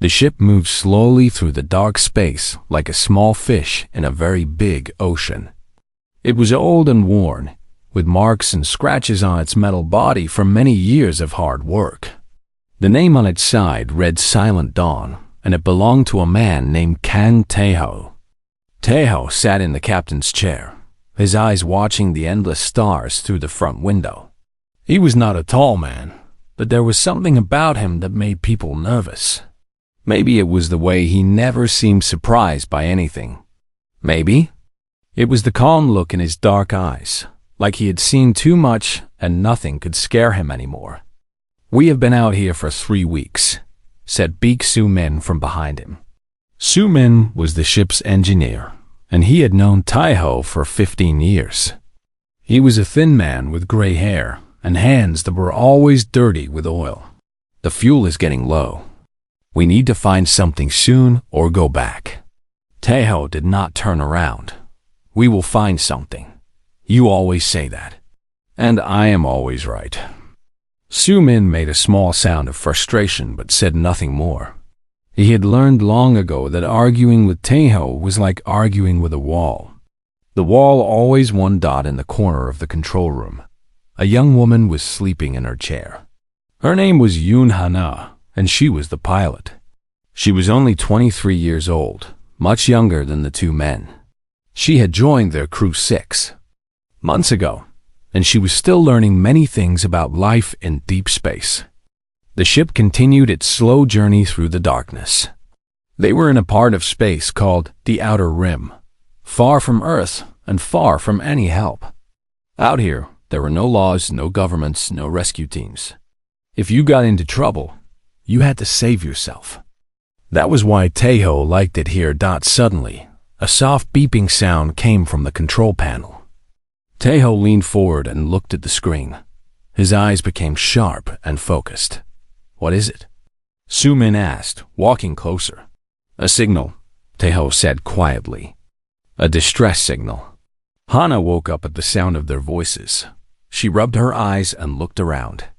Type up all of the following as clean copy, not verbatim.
The ship moved slowly through the dark space like a small fish in a very big ocean. It was old and worn, with marks and scratches on its metal body from many years of hard work. The name on its side read Silent Dawn, and it belonged to a man named Kang Taeho. Taeho sat in the captain's chair, his eyes watching the endless stars through the front window. He was not a tall man, but there was something about him that made people nervous. Maybe it was the way he never seemed surprised by anything. Maybe it was the calm look in his dark eyes, like he had seen too much and nothing could scare him anymore. "We have been out here for 3 weeks," said Beak Su-min from behind him. Su-min was the ship's engineer, and he had known Taeho for 15 years. He was a thin man with gray hair and hands that were always dirty with oil. "The fuel is getting low. We need to find something soon or go back." Taeho did not turn around. "We will find something. You always say that. And I am always right." Su-min made a small sound of frustration but said nothing more. He had learned long ago that arguing with Taeho was like arguing with a wall. The wall always one dot in the corner of the control room. A young woman was sleeping in her chair. Her name was Yoon Hana, and she was the pilot. She was only 23 years old, much younger than the two men. She had joined their crew 6 months ago, and she was still learning many things about life in deep space. The ship continued its slow journey through the darkness. They were in a part of space called the Outer Rim, far from Earth and far from any help. Out here, there were no laws, no governments, no rescue teams. If you got into trouble, you had to save yourself. That was why Taeho liked it here. Suddenly, a soft beeping sound came from the control panel. Taeho leaned forward and looked at the screen. His eyes became sharp and focused. "What is it?" Su-min asked, walking closer. "A signal," Taeho said quietly. "A distress signal." Hana woke up at the sound of their voices. She rubbed her eyes and looked around.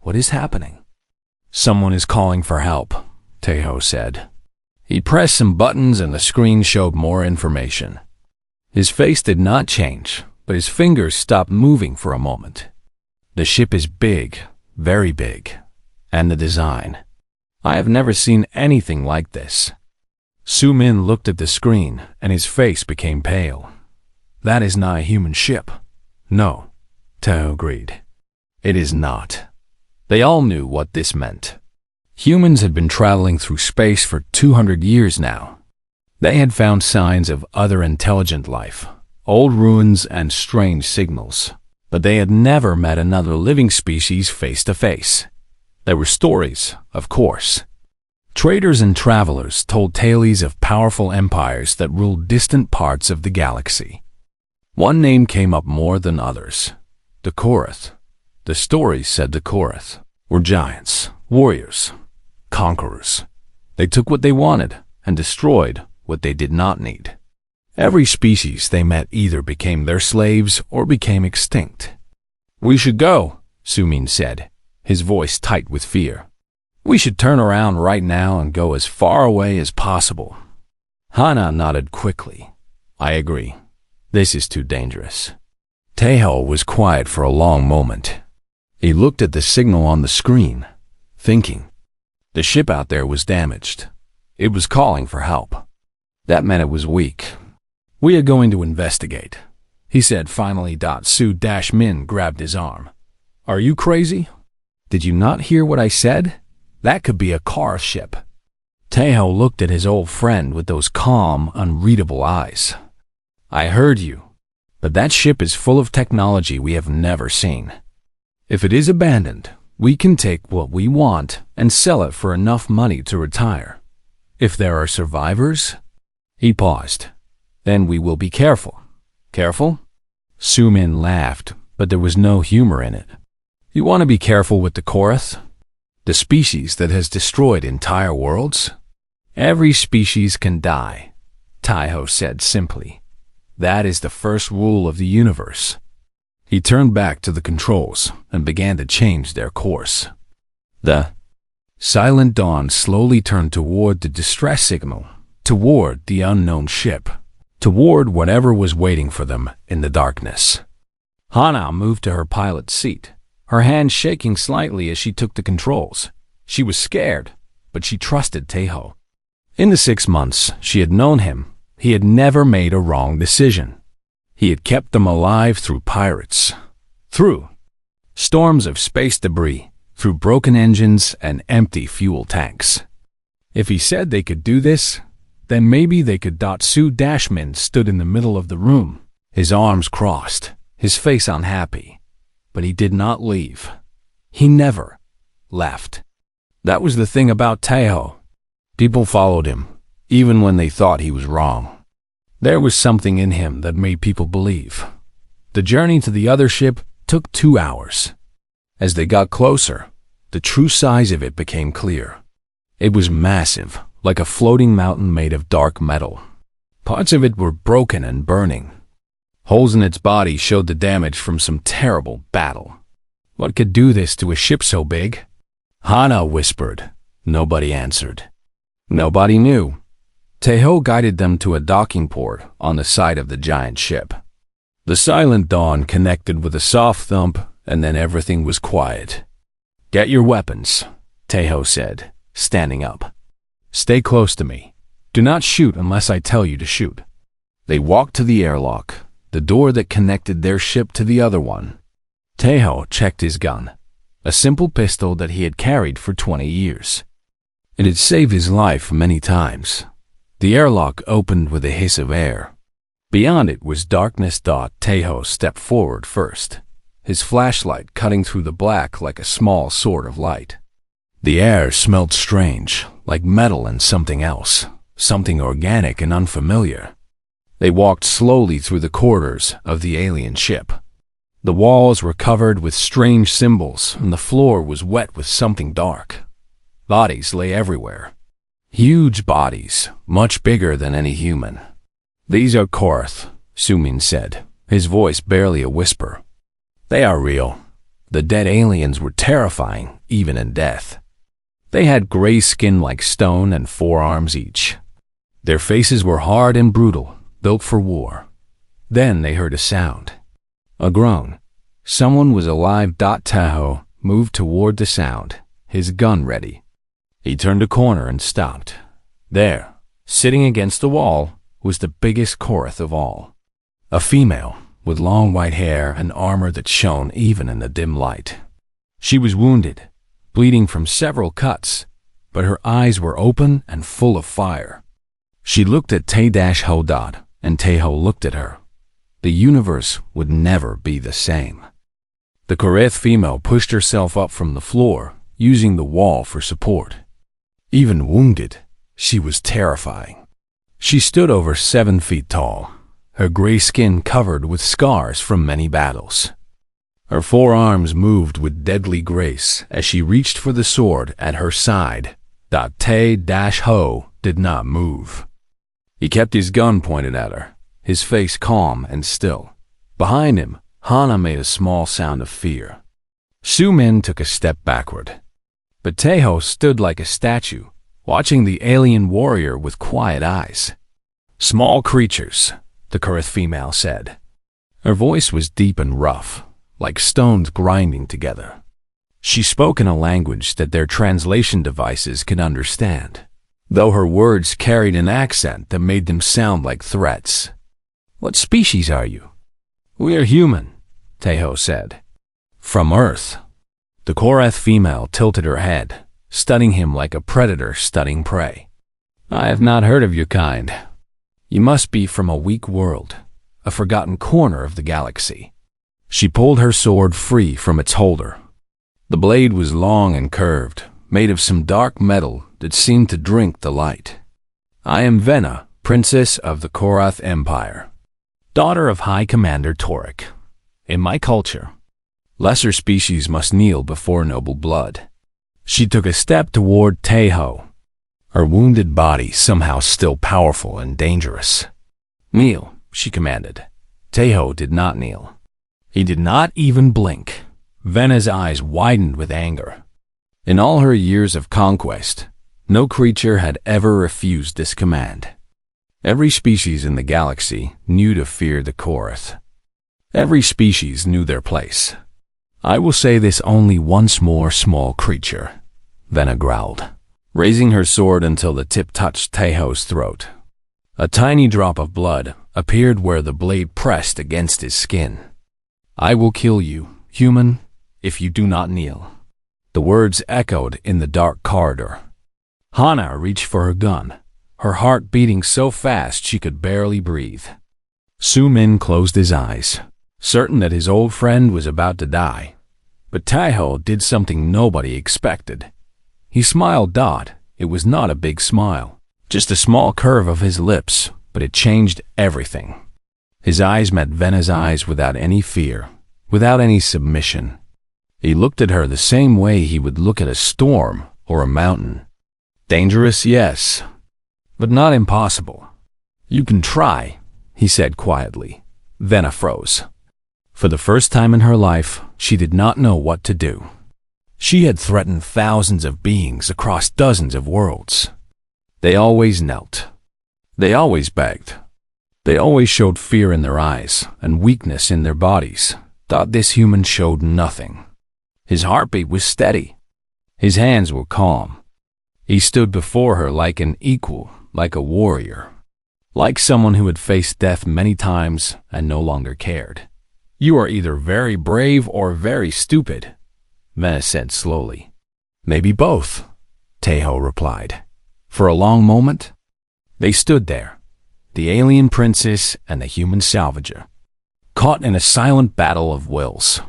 "What is happening?" "Someone is calling for help," Taeho said. He pressed some buttons and the screen showed more information. His face did not change, but his fingers stopped moving for a moment. "The ship is big, very big. And the design. I have never seen anything like this." Su-min looked at the screen and his face became pale. "That is not a human ship." "No," Taeho agreed. "It is not." They all knew what this meant. Humans had been traveling through space for 200 years now. They had found signs of other intelligent life, old ruins and strange signals, but they had never met another living species face to face. There were stories, of course. Traders and travelers told tales of powerful empires that ruled distant parts of the galaxy. One name came up more than others: the Korath. The stories said the Korath were giants, warriors, conquerors. They took what they wanted and destroyed what they did not need. Every species they met either became their slaves or became extinct. "We should go," Su-min said, his voice tight with fear. "We should turn around right now and go as far away as possible." Hana nodded quickly. "I agree. This is too dangerous." Taeho was quiet for a long moment. He looked at the signal on the screen, thinking. The ship out there was damaged. It was calling for help. That meant it was weak. "We are going to investigate," he said finally. Su-min grabbed his arm. "Are you crazy? Did you not hear what I said? That could be a car ship." Taeho looked at his old friend with those calm, unreadable eyes. "I heard you, but that ship is full of technology we have never seen. If it is abandoned, we can take what we want and sell it for enough money to retire. If there are survivors..." He paused. "Then we will be careful." "Careful?" Su-min laughed, but there was no humor in it. "You want to be careful with the Korath? The species that has destroyed entire worlds? Every species can die," Taeho said simply. "That is the first rule of the universe." He turned back to the controls and began to change their course. Silent Dawn slowly turned toward the distress signal, toward the unknown ship, toward whatever was waiting for them in the darkness. Hana moved to her pilot's seat, her hand shaking slightly as she took the controls. She was scared, but she trusted Taeho. In the 6 months she had known him, he had never made a wrong decision. He had kept them alive through pirates, through storms of space debris, through broken engines and empty fuel tanks. If he said they could do this, then maybe they could. Su Dashmin stood in the middle of the room, his arms crossed, his face unhappy. But he did not leave. He never left. That was the thing about Taeho. People followed him, even when they thought he was wrong. There was something in him that made people believe. The journey to the other ship took 2 hours. As they got closer, the true size of it became clear. It was massive, like a floating mountain made of dark metal. Parts of it were broken and burning. Holes in its body showed the damage from some terrible battle. What could do this to a ship so big? Hana whispered. Nobody answered. Nobody knew. Taeho guided them to a docking port on the side of the giant ship. The Silent Dawn connected with a soft thump, and then everything was quiet. Get your weapons, Taeho said, standing up. Stay close to me. Do not shoot unless I tell you to shoot. They walked to the airlock, the door that connected their ship to the other one. Taeho checked his gun, a simple pistol that he had carried for 20 years. It had saved his life many times. The airlock opened with a hiss of air. Beyond it was darkness. Taeho stepped forward first, his flashlight cutting through the black like a small sword of light. The air smelled strange, like metal and something else, something organic and unfamiliar. They walked slowly through the corridors of the alien ship. The walls were covered with strange symbols, and the floor was wet with something dark. Bodies lay everywhere. Huge bodies, much bigger than any human. These are Korath, Sumin said, his voice barely a whisper. They are real. The dead aliens were terrifying, even in death. They had gray skin like stone and 4 arms each. Their faces were hard and brutal, built for war. Then they heard a sound. A groan. Someone was alive. Taeho moved toward the sound, his gun ready. He turned a corner and stopped. There, sitting against the wall, was the biggest Korath of all. A female, with long white hair and armor that shone even in the dim light. She was wounded, bleeding from several cuts, but her eyes were open and full of fire. She looked at Taeho, and Taeho looked at her. The universe would never be the same. The Korath female pushed herself up from the floor, using the wall for support. Even wounded, she was terrifying. She stood over 7 feet tall, her gray skin covered with scars from many battles. Her 4 arms moved with deadly grace as she reached for the sword at her side. Taeho did not move. He kept his gun pointed at her, his face calm and still. Behind him, Hana made a small sound of fear. Sumin took a step backward. But Taeho stood like a statue, watching the alien warrior with quiet eyes. Small creatures, the Korath female said. Her voice was deep and rough, like stones grinding together. She spoke in a language that their translation devices could understand, though her words carried an accent that made them sound like threats. What species are you? We are human, Taeho said. From Earth. The Korath female tilted her head, studying him like a predator studying prey. I have not heard of your kind. You must be from a weak world, a forgotten corner of the galaxy. She pulled her sword free from its holder. The blade was long and curved, made of some dark metal that seemed to drink the light. I am Vena, princess of the Korath Empire, daughter of High Commander Torek. In my culture, lesser species must kneel before noble blood. She took a step toward Taeho, her wounded body somehow still powerful and dangerous. Kneel, she commanded. Taeho did not kneel. He did not even blink. Vena's eyes widened with anger. In all her years of conquest, no creature had ever refused this command. Every species in the galaxy knew to fear the Korath. Every species knew their place. "I will say this only once more, small creature," Venna growled, raising her sword until the tip touched Tejo's throat. A tiny drop of blood appeared where the blade pressed against his skin. "I will kill you, human, if you do not kneel." The words echoed in the dark corridor. Hana reached for her gun, her heart beating so fast she could barely breathe. Su-min closed his eyes, certain that his old friend was about to die. But Tejo did something nobody expected. He smiled. It was not a big smile, just a small curve of his lips, but it changed everything. His eyes met Venna's eyes without any fear, without any submission. He looked at her the same way he would look at a storm or a mountain. Dangerous, yes, but not impossible. "You can try," he said quietly. Venna froze. For the first time in her life, she did not know what to do. She had threatened thousands of beings across dozens of worlds. They always knelt. They always begged. They always showed fear in their eyes and weakness in their bodies. This human showed nothing. His heartbeat was steady. His hands were calm. He stood before her like an equal, like a warrior, like someone who had faced death many times and no longer cared. "You are either very brave or very stupid," Venna said slowly. "Maybe both," Tejo replied. For a long moment, they stood there, the alien princess and the human salvager, caught in a silent battle of wills.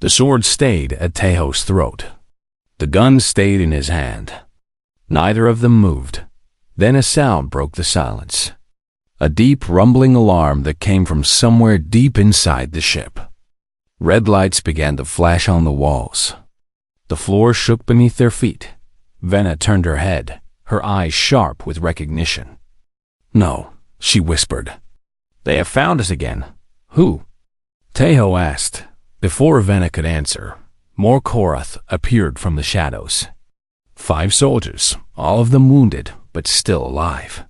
The sword stayed at Tejo's throat. The gun stayed in his hand. Neither of them moved. Then a sound broke the silence. A deep, rumbling alarm that came from somewhere deep inside the ship. Red lights began to flash on the walls. The floor shook beneath their feet. Venna turned her head, her eyes sharp with recognition. "No," she whispered. "They have found us again." "Who?" Tejo asked. Before Venna could answer, more Korath appeared from the shadows. 5 soldiers, all of them wounded, but still alive.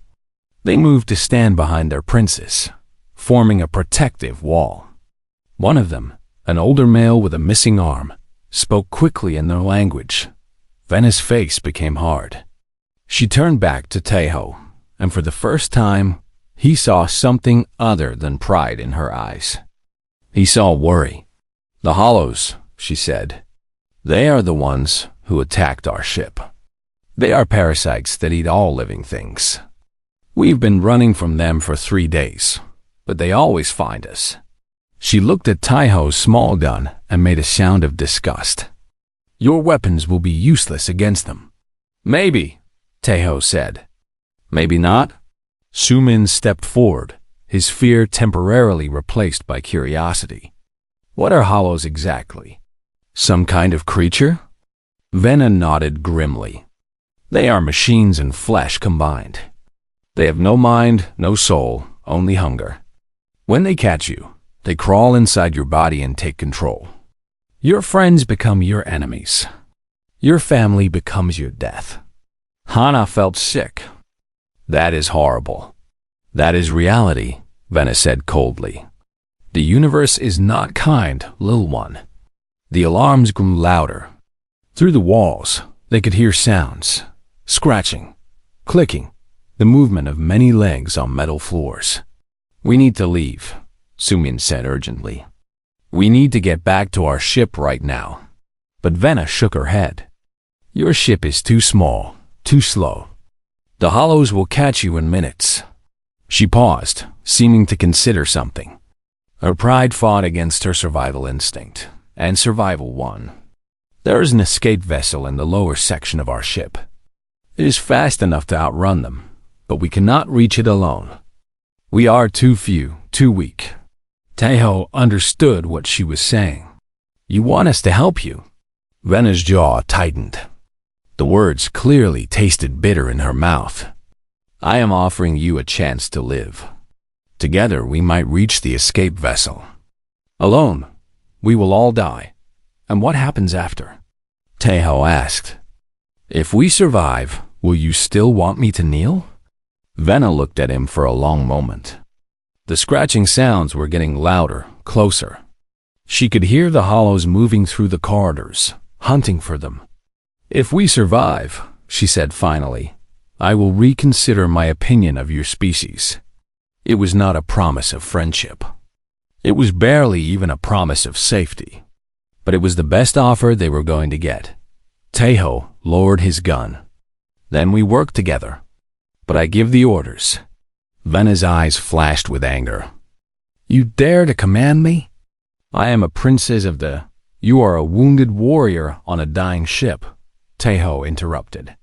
They moved to stand behind their princess, forming a protective wall. One of them, an older male with a missing arm, spoke quickly in their language. Venna's face became hard. She turned back to Tejo, and for the first time, he saw something other than pride in her eyes. He saw worry. "The Hollows," she said. "They are the ones who attacked our ship. They are parasites that eat all living things. We've been running from them for 3 days, but they always find us." She looked at Tejo's small gun and made a sound of disgust. "Your weapons will be useless against them." "Maybe," Tejo said. "Maybe not." Su-min stepped forward, his fear temporarily replaced by curiosity. "What are Hollows exactly? Some kind of creature?" Venna nodded grimly. "They are machines and flesh combined. They have no mind, no soul, only hunger. When they catch you, they crawl inside your body and take control. Your friends become your enemies. Your family becomes your death." Hana felt sick. "That is horrible." "That is reality," Venna said coldly. "The universe is not kind, little one." The alarms grew louder. Through the walls, they could hear sounds, scratching, clicking, the movement of many legs on metal floors. "We need to leave," Su-min said urgently. "We need to get back to our ship right now." But Venna shook her head. "Your ship is too small, too slow. The Hollows will catch you in minutes." She paused, seeming to consider something. Her pride fought against her survival instinct, and survival won. "There is an escape vessel in the lower section of our ship. It is fast enough to outrun them, but we cannot reach it alone. We are too few, too weak." Tejo understood what she was saying. "You want us to help you?" Venna's jaw tightened. The words clearly tasted bitter in her mouth. "I am offering you a chance to live. Together we might reach the escape vessel. Alone, we will all die. And what happens after?" Taeho asked. If we survive, will you still want me to kneel? Venna looked at him for a long moment. The scratching sounds were getting louder, closer. She could hear the hollows moving through the corridors, hunting for them. If we survive, she said finally, I will reconsider my opinion of your species. It was not a promise of friendship. It was barely even a promise of safety. But it was the best offer they were going to get. Taeho lowered his gun. Then we worked together. But I give the orders. Venna's eyes flashed with anger. You dare to command me? I am a princess of the... You are a wounded warrior on a dying ship, Taeho interrupted.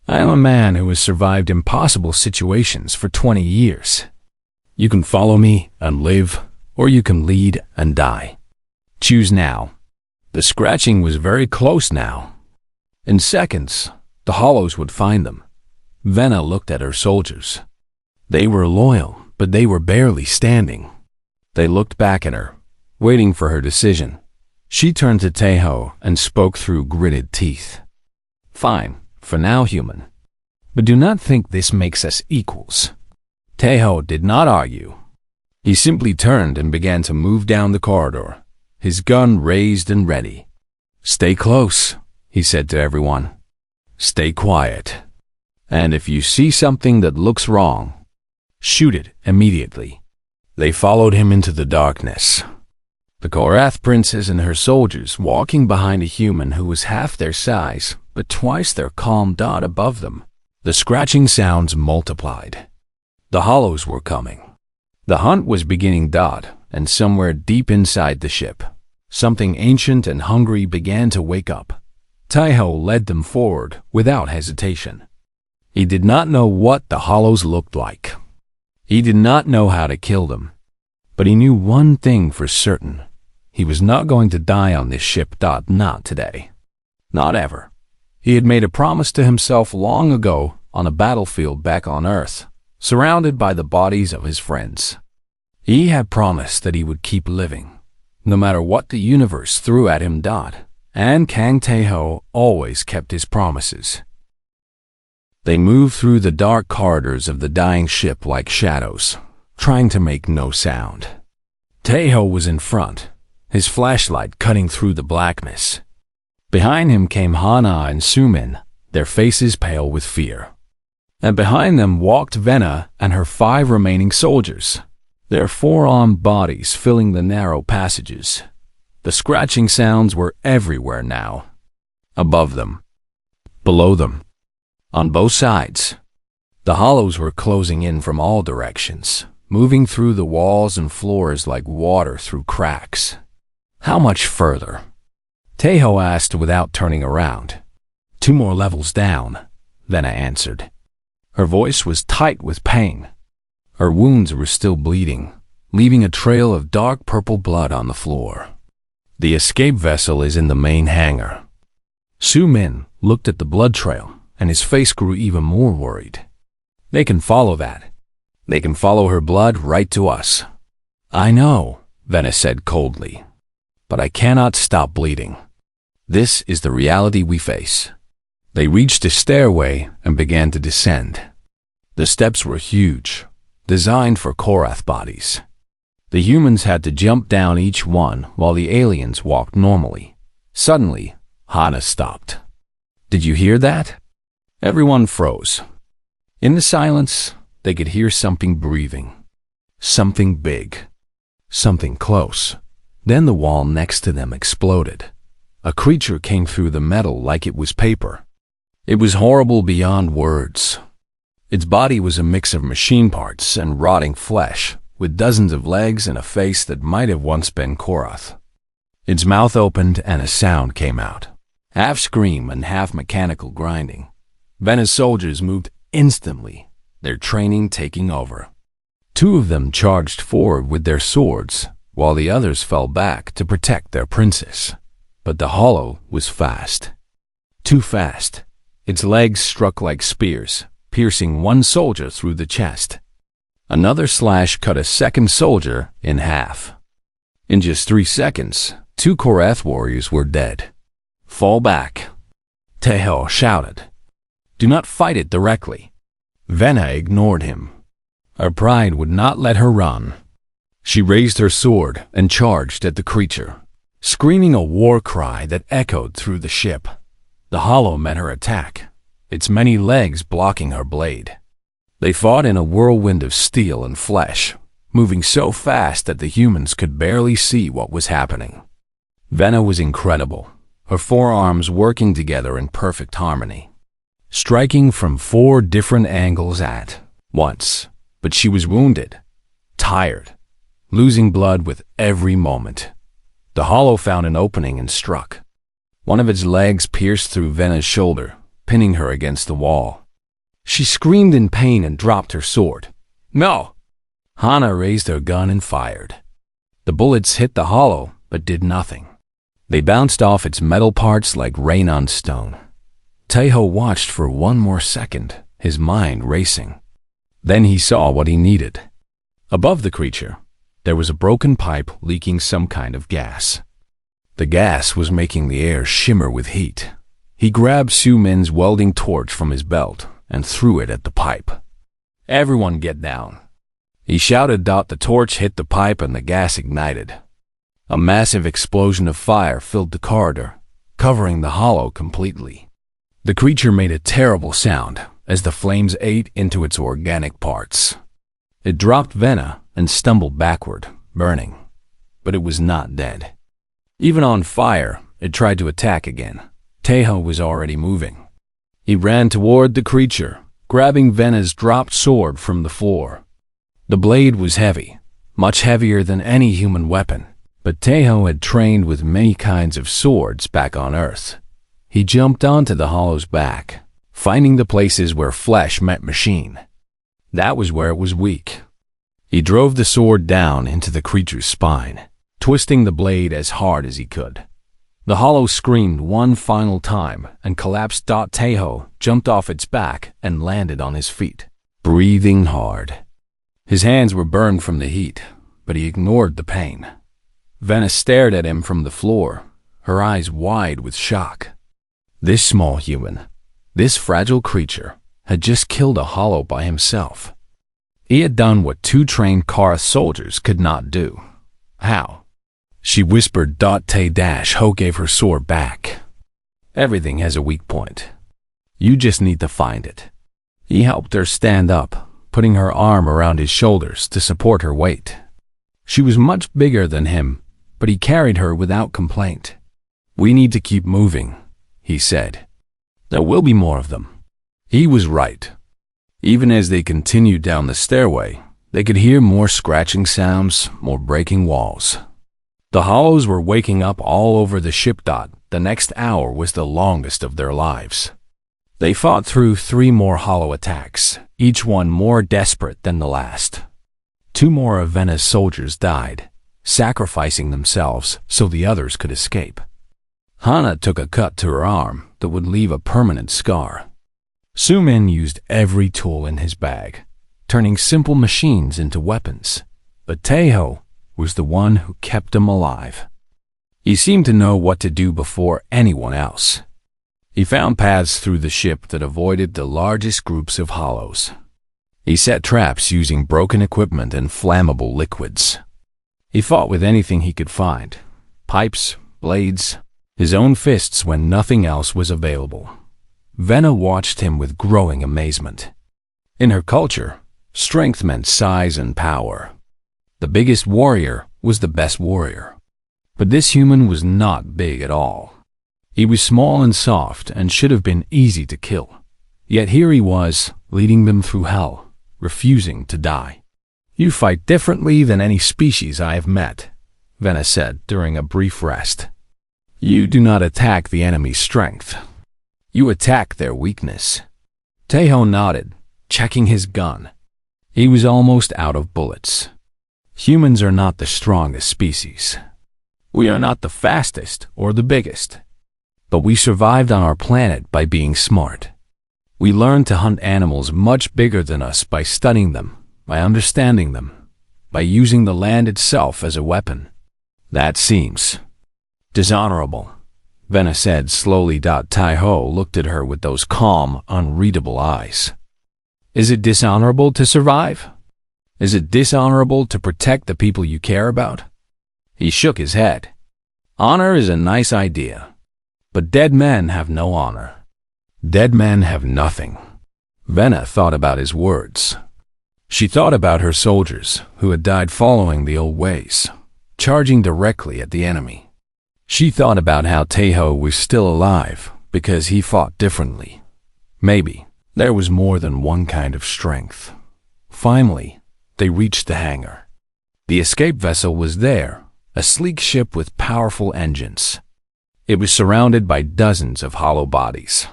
I am a man who has survived impossible situations for 20 years. You can follow me and live, or you can lead and die. Choose now. The scratching was very close now. In seconds, the hollows would find them. Venna looked at her soldiers. They were loyal, but they were barely standing. They looked back at her, waiting for her decision. She turned to Taeho and spoke through gritted teeth. Fine, for now, human. But do not think this makes us equals. Taeho did not argue. He simply turned and began to move down the corridor, his gun raised and ready. Stay close, he said to everyone. Stay quiet. And if you see something that looks wrong, shoot it immediately. They followed him into the darkness. The Korath princess and her soldiers walking behind a human who was half their size, but twice their calm dot above them. The scratching sounds multiplied. The hollows were coming. The hunt was beginning. And somewhere deep inside the ship, something ancient and hungry began to wake up. Taeho led them forward without hesitation. He did not know what the hollows looked like. He did not know how to kill them. But he knew one thing for certain. He was not going to die on this ship. Not today. Not ever. He had made a promise to himself long ago on a battlefield back on Earth, surrounded by the bodies of his friends. He had promised that he would keep living, no matter what the universe threw at him. And Kang Taeho always kept his promises. They moved through the dark corridors of the dying ship like shadows, trying to make no sound. Taeho was in front, his flashlight cutting through the blackness. Behind him came Hana and Sumin, their faces pale with fear. And behind them walked Venna and her 5 remaining soldiers, their 4-armed bodies filling the narrow passages. The scratching sounds were everywhere now. Above them. Below them. On both sides. The hollows were closing in from all directions, moving through the walls and floors like water through cracks. How much further? Taeho asked without turning around. 2 more levels down, Venna answered. Her voice was tight with pain. Her wounds were still bleeding, leaving a trail of dark purple blood on the floor. The escape vessel is in the main hangar. Su-min looked at the blood trail, and his face grew even more worried. They can follow that. They can follow her blood right to us. I know, Venna said coldly, but I cannot stop bleeding. This is the reality we face. They reached a stairway and began to descend. The steps were huge, designed for Korath bodies. The humans had to jump down each one while the aliens walked normally. Suddenly, Hana stopped. Did you hear that? Everyone froze. In the silence, they could hear something breathing. Something big. Something close. Then the wall next to them exploded. A creature came through the metal like it was paper. It was horrible beyond words. Its body was a mix of machine parts and rotting flesh, with dozens of legs and a face that might have once been Korath. Its mouth opened and a sound came out, half scream and half mechanical grinding. Venna's soldiers moved instantly, their training taking over. 2 of them charged forward with their swords, while the others fell back to protect their princess. But the hollow was fast. Too fast. Its legs struck like spears, piercing one soldier through the chest. Another slash cut a second soldier in half. In just 3 seconds, 2 Korath warriors were dead. Fall back, Teho shouted. "Do not fight it directly." Vena ignored him. Her pride would not let her run. She raised her sword and charged at the creature, screaming a war cry that echoed through the ship. The hollow met her attack, its many legs blocking her blade. They fought in a whirlwind of steel and flesh, moving so fast that the humans could barely see what was happening. Vena was incredible, her forearms working together in perfect harmony, striking from 4 different angles at once. But she was wounded, tired, losing blood with every moment. The hollow found an opening and struck. One of its legs pierced through Vena's shoulder, pinning her against the wall. She screamed in pain and dropped her sword. "No!" Hana raised her gun and fired. The bullets hit the hollow, but did nothing. They bounced off its metal parts like rain on stone. Teho watched for one more second, his mind racing. Then he saw what he needed. Above the creature, there was a broken pipe leaking some kind of gas. The gas was making the air shimmer with heat. He grabbed Su Min's welding torch from his belt and threw it at the pipe. "Everyone get down," he shouted. The torch hit the pipe and the gas ignited. A massive explosion of fire filled the corridor, covering the hollow completely. The creature made a terrible sound as the flames ate into its organic parts. It dropped Vena and stumbled backward, burning. But it was not dead. Even on fire, it tried to attack again. Teho was already moving. He ran toward the creature, grabbing Vena's dropped sword from the floor. The blade was heavy, much heavier than any human weapon, but Teho had trained with many kinds of swords back on Earth. He jumped onto the hollow's back, finding the places where flesh met machine. That was where it was weak. He drove the sword down into the creature's spine, twisting the blade as hard as he could. The hollow screamed one final time and collapsed. Teho jumped off its back and landed on his feet, breathing hard. His hands were burned from the heat, but he ignored the pain. Vena stared at him from the floor, her eyes wide with shock. This small human, this fragile creature, had just killed a hollow by himself. He had done what 2 trained Kara soldiers could not do. How? She whispered. Te-Ho gave her sword back. "Everything has a weak point. You just need to find it." He helped her stand up, putting her arm around his shoulders to support her weight. She was much bigger than him, but he carried her without complaint. "We need to keep moving," he said. "There will be more of them." He was right. Even as they continued down the stairway, they could hear more scratching sounds, more breaking walls. The hollows were waking up all over the ship. The next hour was the longest of their lives. They fought through 3 more hollow attacks, each one more desperate than the last. 2 more of Vena's soldiers died, sacrificing themselves so the others could escape. Hana took a cut to her arm that would leave a permanent scar. Su Min used every tool in his bag, turning simple machines into weapons. But Teho was the one who kept him alive. He seemed to know what to do before anyone else. He found paths through the ship that avoided the largest groups of hollows. He set traps using broken equipment and flammable liquids. He fought with anything he could find: pipes, blades, his own fists when nothing else was available. Vena watched him with growing amazement. In her culture, strength meant size and power. The biggest warrior was the best warrior. But this human was not big at all. He was small and soft and should have been easy to kill. Yet here he was, leading them through hell, refusing to die. "You fight differently than any species I have met," Vena said during a brief rest. "You do not attack the enemy's strength. You attack their weakness." Teho nodded, checking his gun. He was almost out of bullets. Humans are not the strongest species. We are not the fastest or the biggest. But we survived on our planet by being smart. We learned to hunt animals much bigger than us by studying them, by understanding them, by using the land itself as a weapon. That seems dishonorable, Venna said slowly. Tai-Ho looked at her with those calm, unreadable eyes. Is it dishonorable to survive? Is it dishonorable to protect the people you care about? He shook his head. Honor is a nice idea, but dead men have no honor. Dead men have nothing. Venna thought about his words. She thought about her soldiers who had died following the old ways, charging directly at the enemy. She thought about how Tai-Ho was still alive because he fought differently. Maybe there was more than one kind of strength. Finally, they reached the hangar. The escape vessel was there, a sleek ship with powerful engines. It was surrounded by dozens of hollow bodies.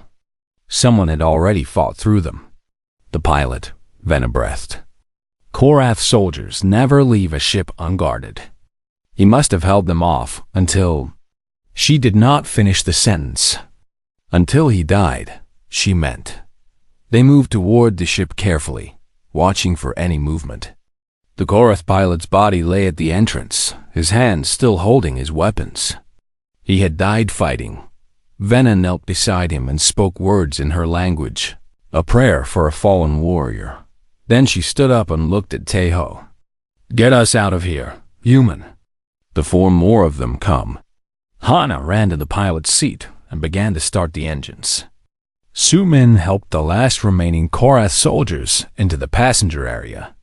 Someone had already fought through them. The pilot, Venna breathed. Korath soldiers never leave a ship unguarded. He must have held them off until... She did not finish the sentence. Until he died, she meant. They moved toward the ship carefully, watching for any movement. The Korath pilot's body lay at the entrance, his hands still holding his weapons. He had died fighting. Venna knelt beside him and spoke words in her language, a prayer for a fallen warrior. Then she stood up and looked at Tai-Ho. Get us out of here, human. Before more of them come. Hana ran to the pilot's seat and began to start the engines. Su-Min helped the last remaining Korath soldiers into the passenger area.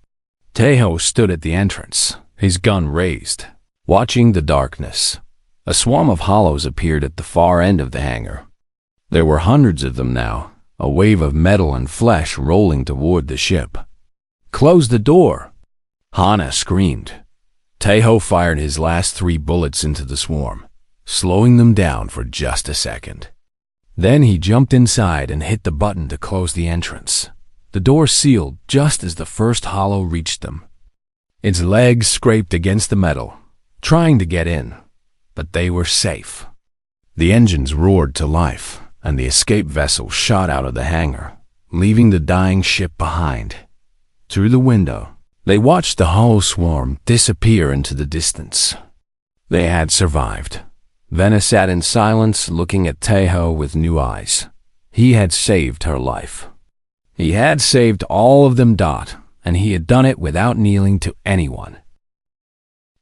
Tai-Ho stood at the entrance, his gun raised, watching the darkness. A swarm of hollows appeared at the far end of the hangar. There were hundreds of them now, a wave of metal and flesh rolling toward the ship. Close the door! Hana screamed. Tai-Ho fired his last 3 bullets into the swarm, slowing them down for just a second. Then he jumped inside and hit the button to close the entrance. The door sealed just as the first hollow reached them. Its legs scraped against the metal, trying to get in, but they were safe. The engines roared to life, and the escape vessel shot out of the hangar, leaving the dying ship behind. Through the window, they watched the hollow swarm disappear into the distance. They had survived. Venna sat in silence, looking at Tai-Ho with new eyes. He had saved her life. He had saved all of them. And he had done it without kneeling to anyone.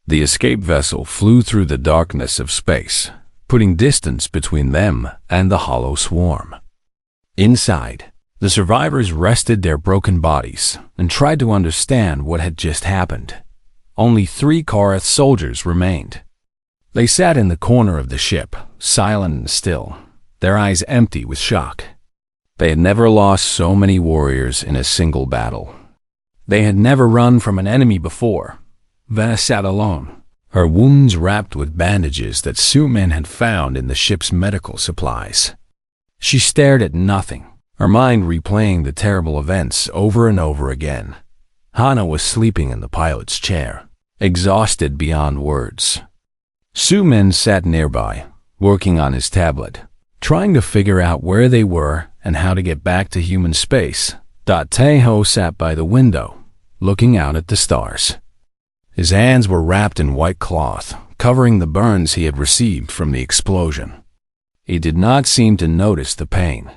The escape vessel flew through the darkness of space, putting distance between them and the hollow swarm. Inside, the survivors rested their broken bodies and tried to understand what had just happened. Only 3 Korath soldiers remained. They sat in the corner of the ship, silent and still, their eyes empty with shock. They had never lost so many warriors in a single battle. They had never run from an enemy before. Venna sat alone, her wounds wrapped with bandages that Su-Min had found in the ship's medical supplies. She stared at nothing, her mind replaying the terrible events over and over again. Hana was sleeping in the pilot's chair, exhausted beyond words. Su-Min sat nearby, working on his tablet, trying to figure out where they were and how to get back to human space. Tai-Ho sat by the window, looking out at the stars. His hands were wrapped in white cloth, covering the burns he had received from the explosion. He did not seem to notice the pain.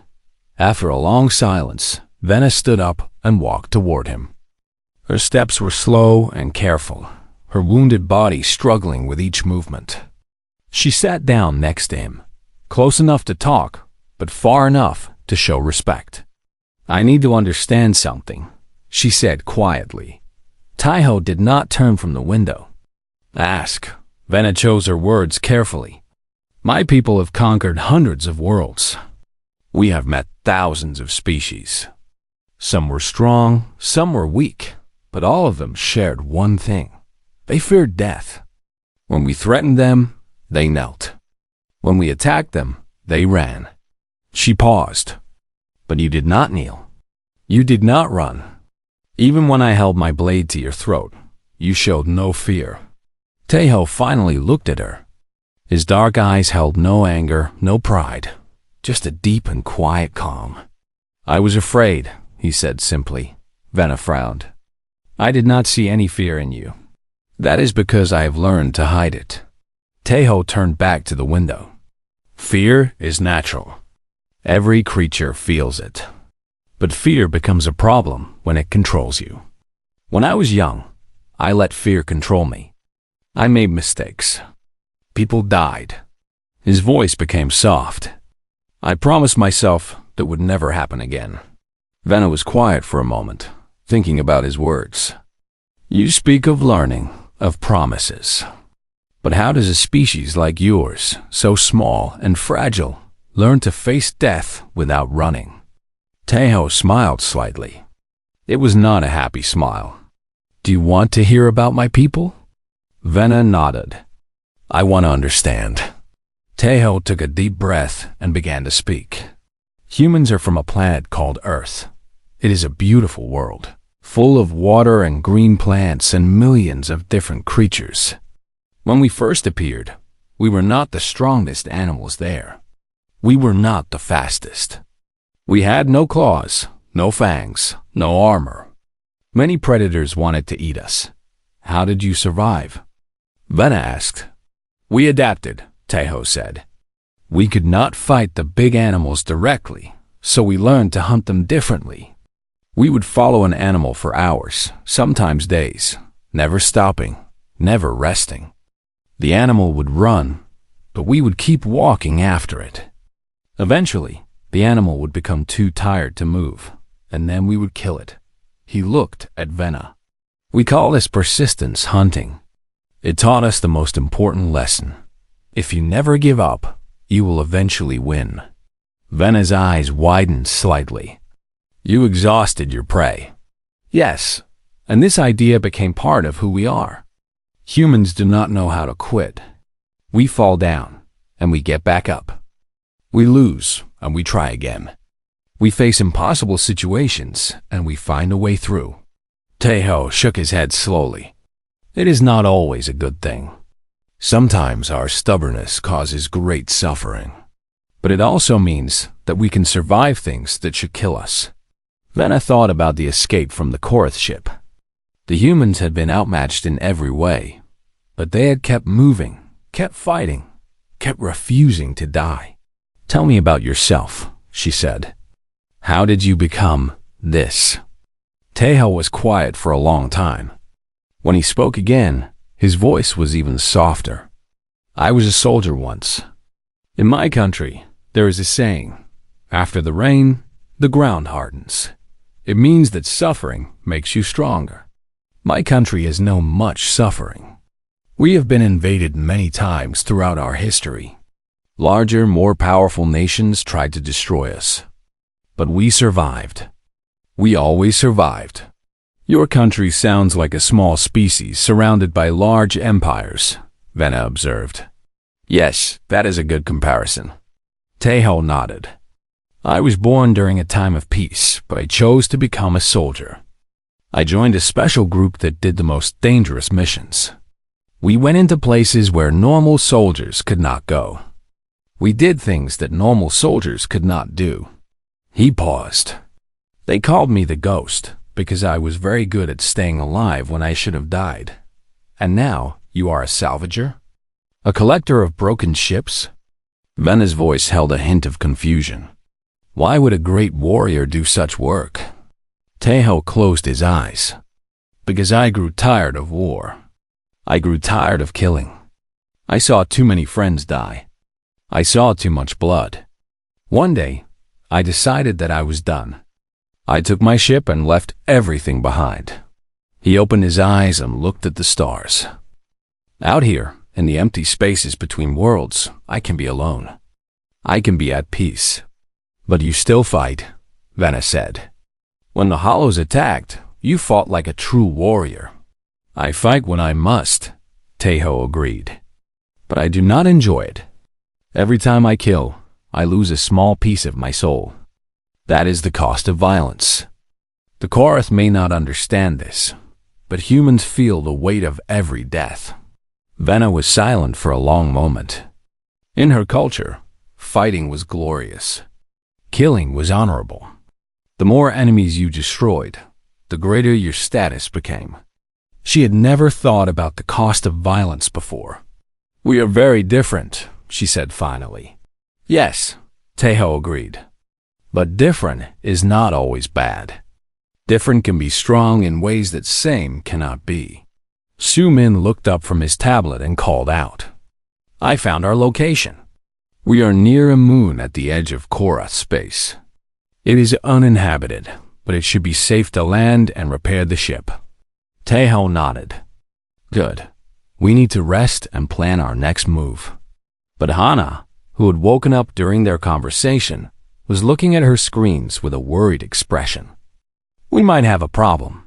After a long silence, Venna stood up and walked toward him. Her steps were slow and careful, her wounded body struggling with each movement. She sat down next to him, close enough to talk, but far enough to show respect. I need to understand something, she said quietly. Tai-Ho did not turn from the window. Ask. Venna chose her words carefully. My people have conquered hundreds of worlds. We have met thousands of species. Some were strong, some were weak, but all of them shared one thing. They feared death. When we threatened them, they knelt. When we attacked them, they ran. She paused. But you did not kneel. You did not run. Even when I held my blade to your throat, you showed no fear. Tai-Ho finally looked at her. His dark eyes held no anger, no pride, just a deep and quiet calm. I was afraid, he said simply. Venna frowned. I did not see any fear in you. That is because I have learned to hide it. Tai-Ho turned back to the window. Fear is natural. Every creature feels it. But fear becomes a problem when it controls you. When I was young, I let fear control me. I made mistakes. People died. His voice became soft. I promised myself that would never happen again. Venna was quiet for a moment, thinking about his words. You speak of learning, of promises. But how does a species like yours, so small and fragile, learn to face death without running? Tejo smiled slightly. It was not a happy smile. Do you want to hear about my people? Venna nodded. I want to understand. Tejo took a deep breath and began to speak. Humans are from a planet called Earth. It is a beautiful world, full of water and green plants and millions of different creatures. When we first appeared, we were not the strongest animals there. We were not the fastest. We had no claws, no fangs, no armor. Many predators wanted to eat us. How did you survive? Venna asked. We adapted, Tejo said. We could not fight the big animals directly, so we learned to hunt them differently. We would follow an animal for hours, sometimes days, never stopping, never resting. The animal would run, but we would keep walking after it. Eventually, the animal would become too tired to move, and then we would kill it. He looked at Venna. We call this persistence hunting. It taught us the most important lesson. If you never give up, you will eventually win. Venna's eyes widened slightly. You exhausted your prey. Yes, and this idea became part of who we are. Humans do not know how to quit. We fall down, and we get back up. We lose, and we try again. We face impossible situations, and we find a way through. Tejo shook his head slowly. It is not always a good thing. Sometimes our stubbornness causes great suffering. But it also means that we can survive things that should kill us. Then I thought about the escape from the Korath ship. The humans had been outmatched in every way, but they had kept moving, kept fighting, kept refusing to die. Tell me about yourself, she said. How did you become this? Tejo was quiet for a long time. When he spoke again, his voice was even softer. I was a soldier once. In my country, there is a saying, after the rain, the ground hardens. It means that suffering makes you stronger. My country has known much suffering. We have been invaded many times throughout our history. Larger, more powerful nations tried to destroy us. But we survived. We always survived. Your country sounds like a small species surrounded by large empires, Venna observed. Yes, that is a good comparison. Tejo nodded. I was born during a time of peace, but I chose to become a soldier. I joined a special group that did the most dangerous missions. We went into places where normal soldiers could not go. We did things that normal soldiers could not do. He paused. They called me the Ghost because I was very good at staying alive when I should have died. And now you are a salvager? A collector of broken ships? Venna's voice held a hint of confusion. Why would a great warrior do such work? Tejo closed his eyes. Because I grew tired of war. I grew tired of killing. I saw too many friends die. I saw too much blood. One day, I decided that I was done. I took my ship and left everything behind. He opened his eyes and looked at the stars. Out here, in the empty spaces between worlds, I can be alone. I can be at peace. But you still fight, Venna said. When the Hollows attacked, you fought like a true warrior. I fight when I must, Tejo agreed. But I do not enjoy it. Every time I kill, I lose a small piece of my soul. That is the cost of violence. The Korath may not understand this, but humans feel the weight of every death. Venna was silent for a long moment. In her culture, fighting was glorious. Killing was honorable. The more enemies you destroyed, the greater your status became. She had never thought about the cost of violence before. We are very different, she said finally. Yes, Tejo agreed. But different is not always bad. Different can be strong in ways that same cannot be. Su-min looked up from his tablet and called out. I found our location. We are near a moon at the edge of Korath space. It is uninhabited, but it should be safe to land and repair the ship. Tejo nodded. Good. We need to rest and plan our next move. But Hana, who had woken up during their conversation, was looking at her screens with a worried expression. We might have a problem.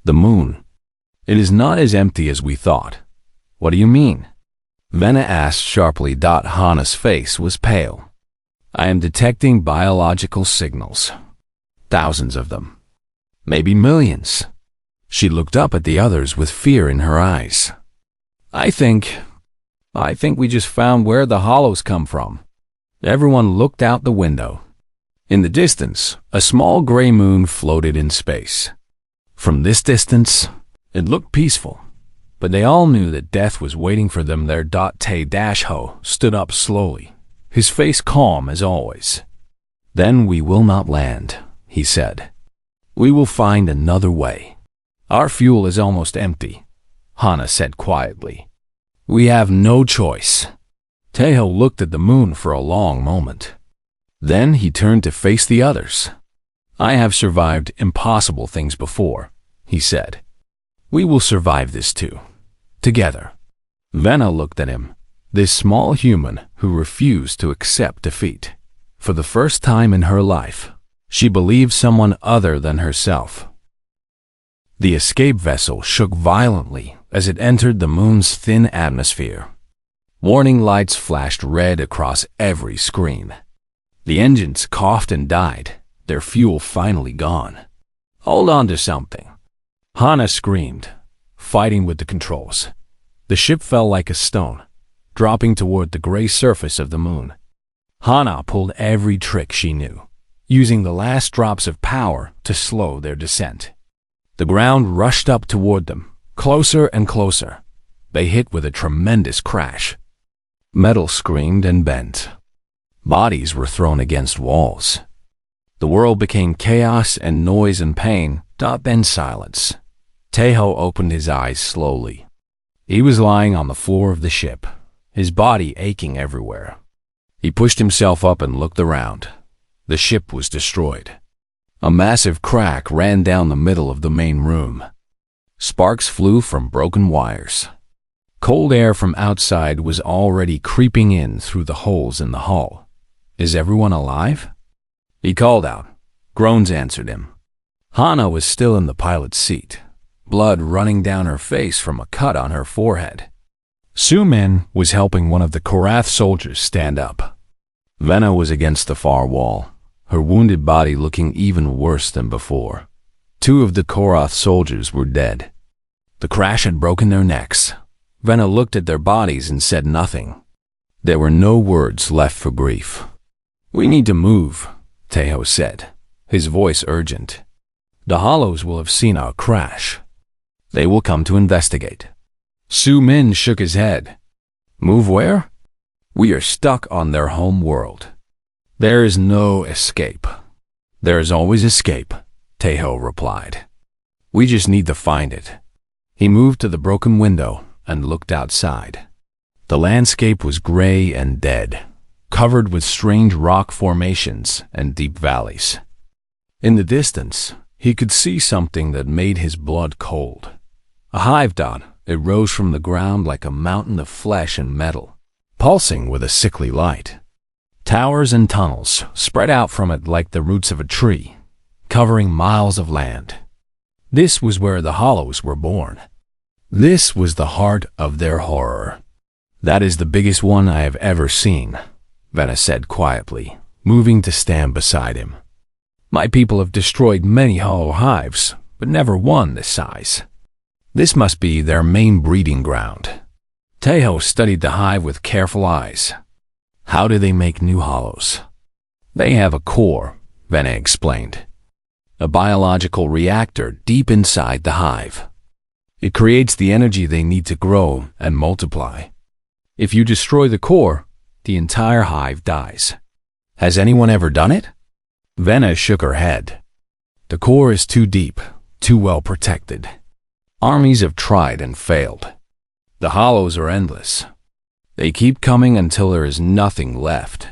The moon. It is not as empty as we thought. What do you mean? Venna asked sharply. Hana's face was pale. I am detecting biological signals. Thousands of them. Maybe millions. She looked up at the others with fear in her eyes. I think we just found where the hollows come from. Everyone looked out the window. In the distance, a small gray moon floated in space. From this distance, it looked peaceful, but they all knew that death was waiting for them there. Tae-ho stood up slowly, his face calm as always. Then we will not land, he said. We will find another way. Our fuel is almost empty, Hana said quietly. We have no choice. Tejo looked at the moon for a long moment. Then he turned to face the others. I have survived impossible things before, he said. We will survive this too. Together. Venna looked at him, this small human who refused to accept defeat. For the first time in her life, she believed someone other than herself. The escape vessel shook violently as it entered the moon's thin atmosphere. Warning lights flashed red across every screen. The engines coughed and died, their fuel finally gone. Hold on to something. Hana screamed, fighting with the controls. The ship fell like a stone, dropping toward the gray surface of the moon. Hana pulled every trick she knew, using the last drops of power to slow their descent. The ground rushed up toward them, closer and closer. They hit with a tremendous crash. Metal screamed and bent. Bodies were thrown against walls. The world became chaos and noise and pain, then silence. Tejo opened his eyes slowly. He was lying on the floor of the ship, his body aching everywhere. He pushed himself up and looked around. The ship was destroyed. A massive crack ran down the middle of the main room. Sparks flew from broken wires. Cold air from outside was already creeping in through the holes in the hull. Is everyone alive? He called out. Groans answered him. Hana was still in the pilot's seat, blood running down her face from a cut on her forehead. Su-min was helping one of the Korath soldiers stand up. Venna was against the far wall, her wounded body looking even worse than before. 2 of the Korath soldiers were dead. The crash had broken their necks. Venna looked at their bodies and said nothing. There were no words left for grief. We need to move, Tejo said, his voice urgent. The hollows will have seen our crash. They will come to investigate. Su-min shook his head. Move where? We are stuck on their home world. There is no escape. There is always escape, Tejo replied. We just need to find it. He moved to the broken window and looked outside. The landscape was gray and dead, covered with strange rock formations and deep valleys. In the distance, he could see something that made his blood cold. A hive dot, it rose from the ground like a mountain of flesh and metal, pulsing with a sickly light. Towers and tunnels spread out from it like the roots of a tree, covering miles of land. This was where the hollows were born. This was the heart of their horror. That is the biggest one I have ever seen, Venna said quietly, moving to stand beside him. My people have destroyed many hollow hives, but never one this size. This must be their main breeding ground. Tejo studied the hive with careful eyes. How do they make new hollows? They have a core, Venna explained. A biological reactor deep inside the hive. It creates the energy they need to grow and multiply. If you destroy the core, the entire hive dies. Has anyone ever done it? Venna shook her head. The core is too deep, too well protected. Armies have tried and failed. The hollows are endless. They keep coming until there is nothing left.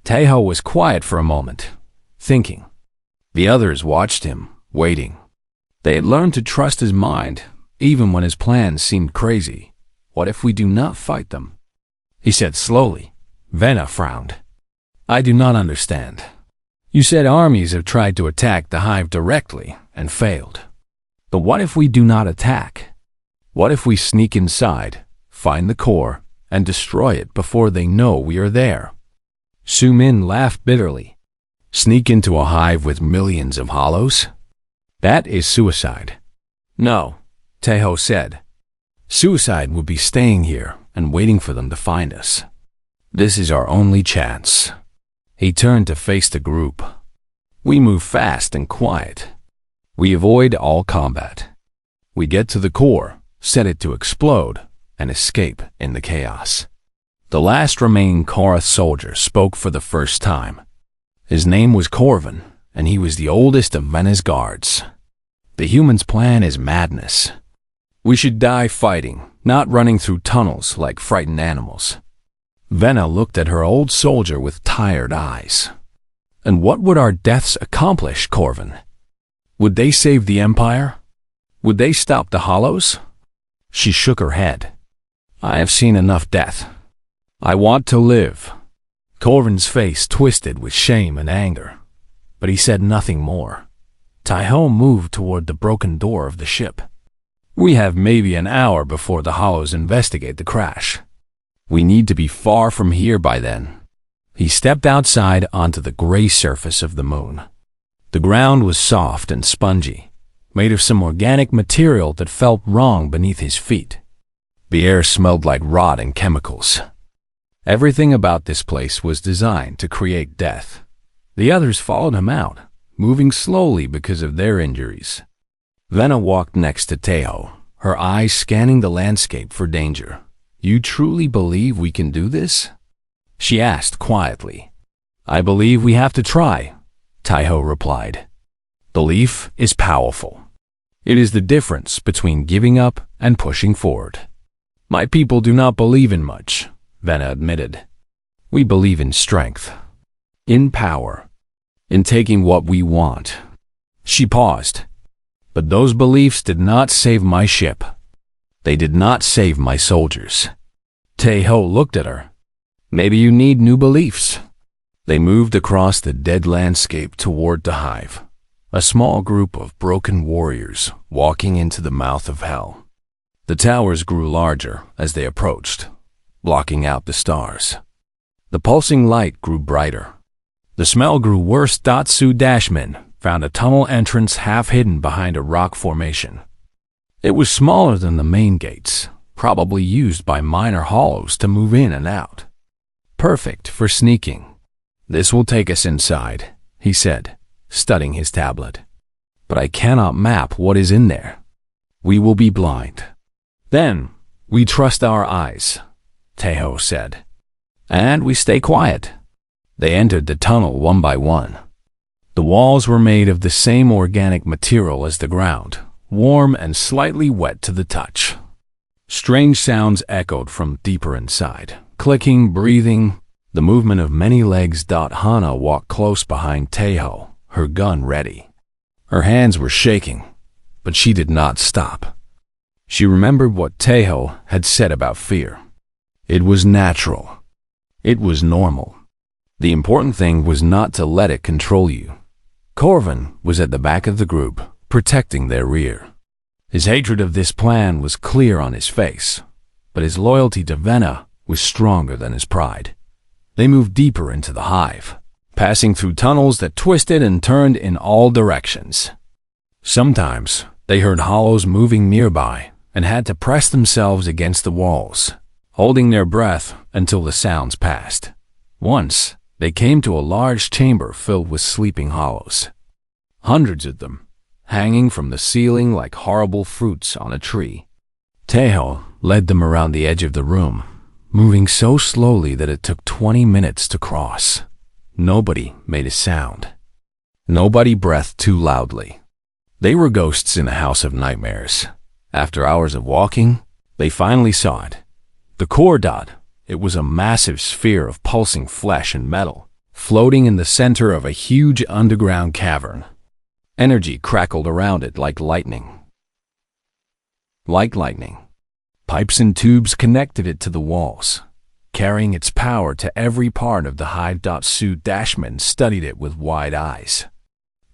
Tejo was quiet for a moment, thinking. The others watched him, waiting. They had learned to trust his mind, even when his plans seemed crazy. What if we do not fight them? He said slowly. Venna frowned. I do not understand. You said armies have tried to attack the hive directly and failed. But what if we do not attack? What if we sneak inside, find the core, and destroy it before they know we are there? Su Min laughed bitterly. Sneak into a hive with millions of hollows? That is suicide. No, Tejo said. Suicide would be staying here and waiting for them to find us. This is our only chance. He turned to face the group. We move fast and quiet. We avoid all combat. We get to the core, set it to explode, and escape in the chaos. The last remaining Korath soldier spoke for the first time. His name was Corvin, and he was the oldest of Venna's guards. The humans' plan is madness. We should die fighting, not running through tunnels like frightened animals. Venna looked at her old soldier with tired eyes. And what would our deaths accomplish, Corvin? Would they save the Empire? Would they stop the Hollows? She shook her head. I have seen enough death. I want to live. Corvin's face twisted with shame and anger, but he said nothing more. Tejo moved toward the broken door of the ship. We have maybe an hour before the Hollows investigate the crash. We need to be far from here by then. He stepped outside onto the gray surface of the moon. The ground was soft and spongy, made of some organic material that felt wrong beneath his feet. The air smelled like rot and chemicals. Everything about this place was designed to create death. The others followed him out, moving slowly because of their injuries. Venna walked next to Tejo, her eyes scanning the landscape for danger. You truly believe we can do this? She asked quietly. I believe we have to try, Tejo replied. Belief is powerful. It is the difference between giving up and pushing forward. My people do not believe in much, Venna admitted. We believe in strength, in power, in taking what we want. She paused. But those beliefs did not save my ship. They did not save my soldiers. Tejo looked at her. Maybe you need new beliefs. They moved across the dead landscape toward the hive, a small group of broken warriors walking into the mouth of hell. The towers grew larger as they approached, blocking out the stars. The pulsing light grew brighter. The smell grew worse. Su Dashmin found a tunnel entrance half hidden behind a rock formation. It was smaller than the main gates, probably used by minor hollows to move in and out. Perfect for sneaking. This will take us inside, he said, studying his tablet. But I cannot map what is in there. We will be blind. Then, we trust our eyes, Tejo said. And we stay quiet. They entered the tunnel one by one. The walls were made of the same organic material as the ground, warm and slightly wet to the touch. Strange sounds echoed from deeper inside, clicking, breathing, the movement of many legs. Hana walked close behind Tejo, her gun ready. Her hands were shaking, but she did not stop. She remembered what Tejo had said about fear. It was natural. It was normal. The important thing was not to let it control you. Corvin was at the back of the group, protecting their rear. His hatred of this plan was clear on his face, but his loyalty to Venna was stronger than his pride. They moved deeper into the hive, passing through tunnels that twisted and turned in all directions. Sometimes they heard hollows moving nearby and had to press themselves against the walls, holding their breath until the sounds passed. Once, they came to a large chamber filled with sleeping hollows. Hundreds of them, hanging from the ceiling like horrible fruits on a tree. Tejo led them around the edge of the room, moving so slowly that it took 20 minutes to cross. Nobody made a sound. Nobody breathed too loudly. They were ghosts in a house of nightmares. After hours of walking, they finally saw it. The core dot. It was a massive sphere of pulsing flesh and metal, floating in the center of a huge underground cavern. Energy crackled around it like lightning. Pipes and tubes connected it to the walls, carrying its power to every part of the hive. Sue Dashman studied it with wide eyes.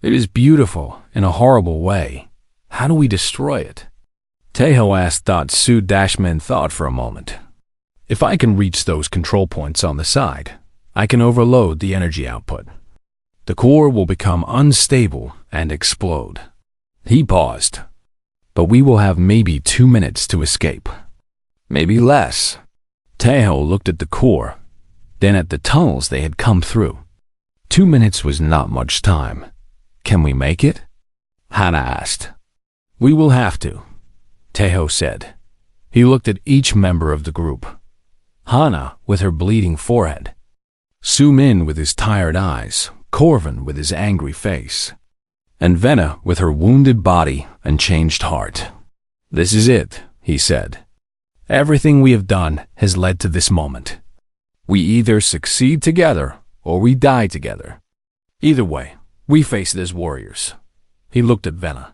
It is beautiful in a horrible way. How do we destroy it? Tejo asked. Sue Dashman thought for a moment. If I can reach those control points on the side, I can overload the energy output. The core will become unstable and explode. He paused. But we will have maybe 2 minutes to escape. Maybe less. Tejo looked at the core, then at the tunnels they had come through. 2 minutes was not much time. Can we make it? Hana asked. We will have to, Tejo said. He looked at each member of the group. Hana with her bleeding forehead, Su Min with his tired eyes, Corvin with his angry face, and Venna with her wounded body and changed heart. This is it, he said. Everything we have done has led to this moment. We either succeed together or we die together. Either way, we face it as warriors. He looked at Venna.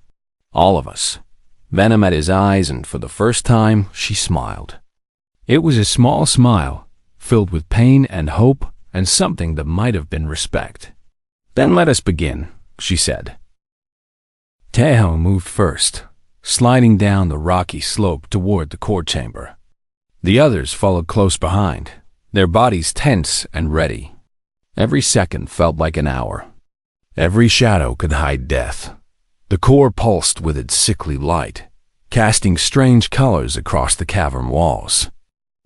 All of us. Venna met his eyes, and for the first time, she smiled. It was a small smile, filled with pain and hope and something that might have been respect. Then let us begin, she said. Tejo moved first, sliding down the rocky slope toward the core chamber. The others followed close behind, their bodies tense and ready. Every second felt like an hour. Every shadow could hide death. The core pulsed with its sickly light, casting strange colors across the cavern walls.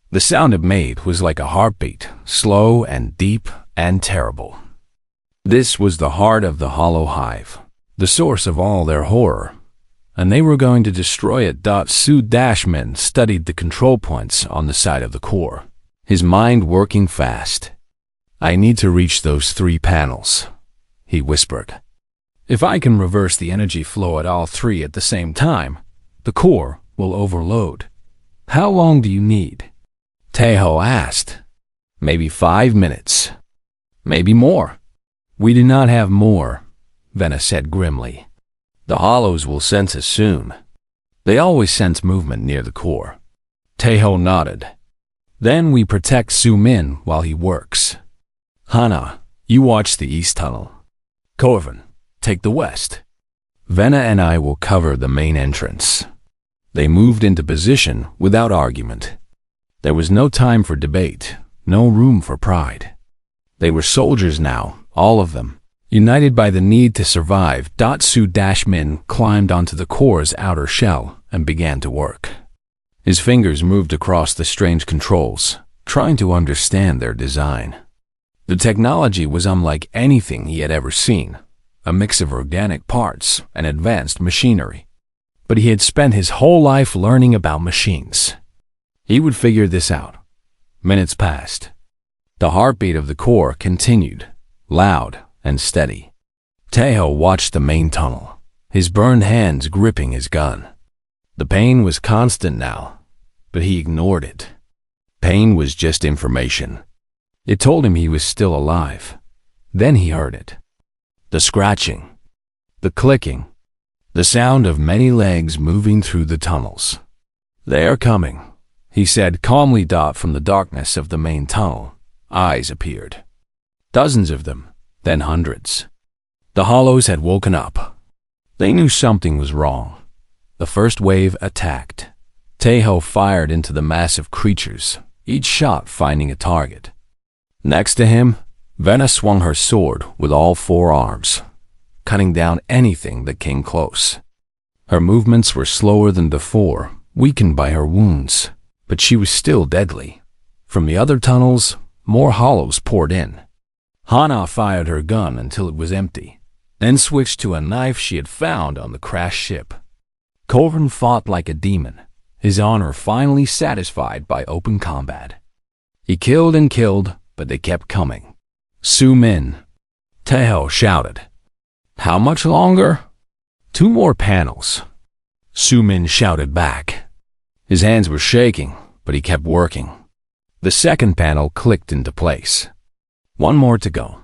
The sound it made was like a heartbeat, slow and deep and terrible. This was the heart of the hollow hive, the source of all their horror, and they were going to destroy it. Sue Dashman studied the control points on the side of the core, his mind working fast. I need to reach those 3 panels, he whispered. If I can reverse the energy flow at all 3 at the same time, the core will overload. How long do you need? Tejo asked. Maybe 5 minutes. Maybe more. We do not have more, Venna said grimly. The hollows will sense us soon. They always sense movement near the core. Tejo nodded. Then we protect Su Min while he works. Hana, you watch the east tunnel. Corvin, take the west. Venna and I will cover the main entrance. They moved into position without argument. There was no time for debate, no room for pride. They were soldiers now, all of them, united by the need to survive. Sue Dashman climbed onto the core's outer shell and began to work. His fingers moved across the strange controls, trying to understand their design. The technology was unlike anything he had ever seen, a mix of organic parts and advanced machinery. But he had spent his whole life learning about machines. He would figure this out. Minutes passed. The heartbeat of the core continued, loud and steady. Tejo watched the main tunnel, his burned hands gripping his gun. The pain was constant now, but he ignored it. Pain was just information. It told him he was still alive. Then he heard it. The scratching, the clicking, the sound of many legs moving through the tunnels. They are coming, he said calmly. From the darkness of the main tunnel, eyes appeared. Dozens of them, then hundreds. The hollows had woken up. They knew something was wrong. The first wave attacked. Tejo fired into the massive creatures, each shot finding a target. Next to him, Venna swung her sword with all 4 arms, cutting down anything that came close. Her movements were slower than before, weakened by her wounds, but she was still deadly. From the other tunnels, more hollows poured in. Hana fired her gun until it was empty, then switched to a knife she had found on the crashed ship. Corvin fought like a demon, his honor finally satisfied by open combat. He killed and killed, but they kept coming. Zoom in, Taeho shouted. How much longer? 2 more panels. Sumin shouted back. His hands were shaking, but he kept working. The second panel clicked into place. 1 more to go.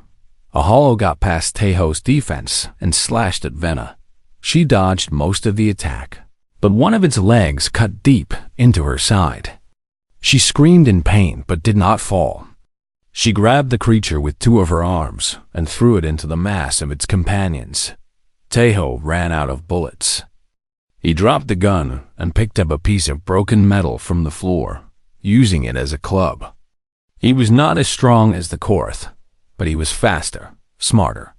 A hollow got past Taeho's defense and slashed at Vena. She dodged most of the attack, but one of its legs cut deep into her side. She screamed in pain but did not fall. She grabbed the creature with 2 of her arms and threw it into the mass of its companions. Taeho ran out of bullets. He dropped the gun and picked up a piece of broken metal from the floor, using it as a club. He was not as strong as the Korath, but he was faster, smarter.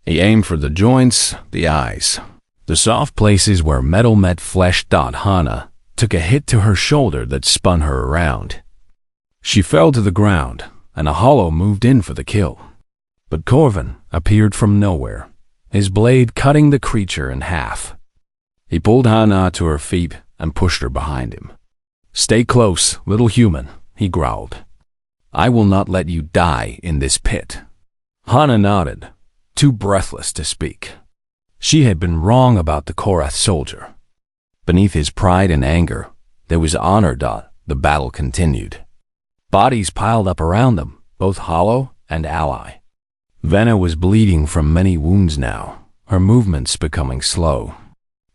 He aimed for the joints, the eyes, the soft places where metal met flesh. Hana took a hit to her shoulder that spun her around. She fell to the ground, and a hollow moved in for the kill. But Corvin appeared from nowhere, his blade cutting the creature in half. He pulled Hana to her feet and pushed her behind him. Stay close, little human, he growled. I will not let you die in this pit. Hana nodded, too breathless to speak. She had been wrong about the Korath soldier. Beneath his pride and anger, there was honor. The battle continued. Bodies piled up around them, both hollow and ally. Vena was bleeding from many wounds now, her movements becoming slow.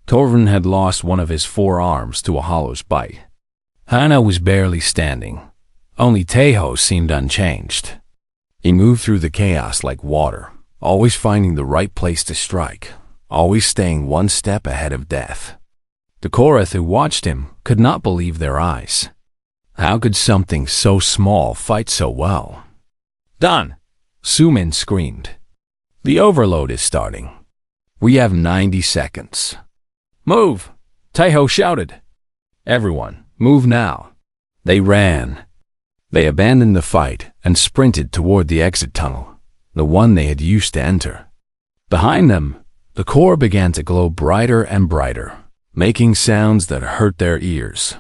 Torvin had lost one of his 4 arms to a hollow's bite. Hana was barely standing. Only Taeho seemed unchanged. He moved through the chaos like water, always finding the right place to strike, always staying 1 step ahead of death. The Korath who watched him could not believe their eyes. How could something so small fight so well? Done! Sumin screamed. The overload is starting. We have 90 seconds. Move! Taeho shouted. Everyone, move now. They ran. They abandoned the fight and sprinted toward the exit tunnel, the one they had used to enter. Behind them, the core began to glow brighter and brighter, making sounds that hurt their ears.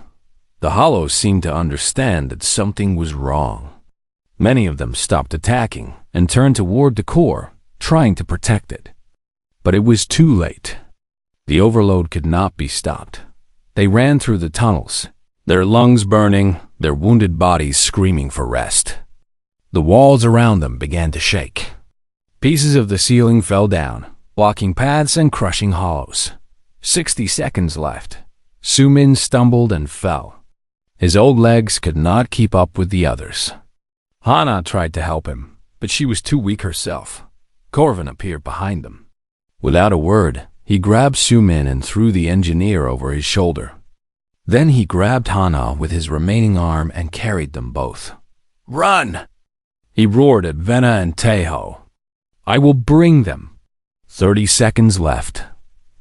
The hollows seemed to understand that something was wrong. Many of them stopped attacking and turned toward the core, trying to protect it. But it was too late. The overload could not be stopped. They ran through the tunnels, their lungs burning, their wounded bodies screaming for rest. The walls around them began to shake. Pieces of the ceiling fell down, blocking paths and crushing hollows. 60 seconds left. Sumin stumbled and fell. His old legs could not keep up with the others. Hana tried to help him, but she was too weak herself. Corvin appeared behind them. Without a word, he grabbed Sumin and threw the engineer over his shoulder. Then he grabbed Hana with his remaining arm and carried them both. Run! He roared at Vena and Taeho. I will bring them. 30 seconds left.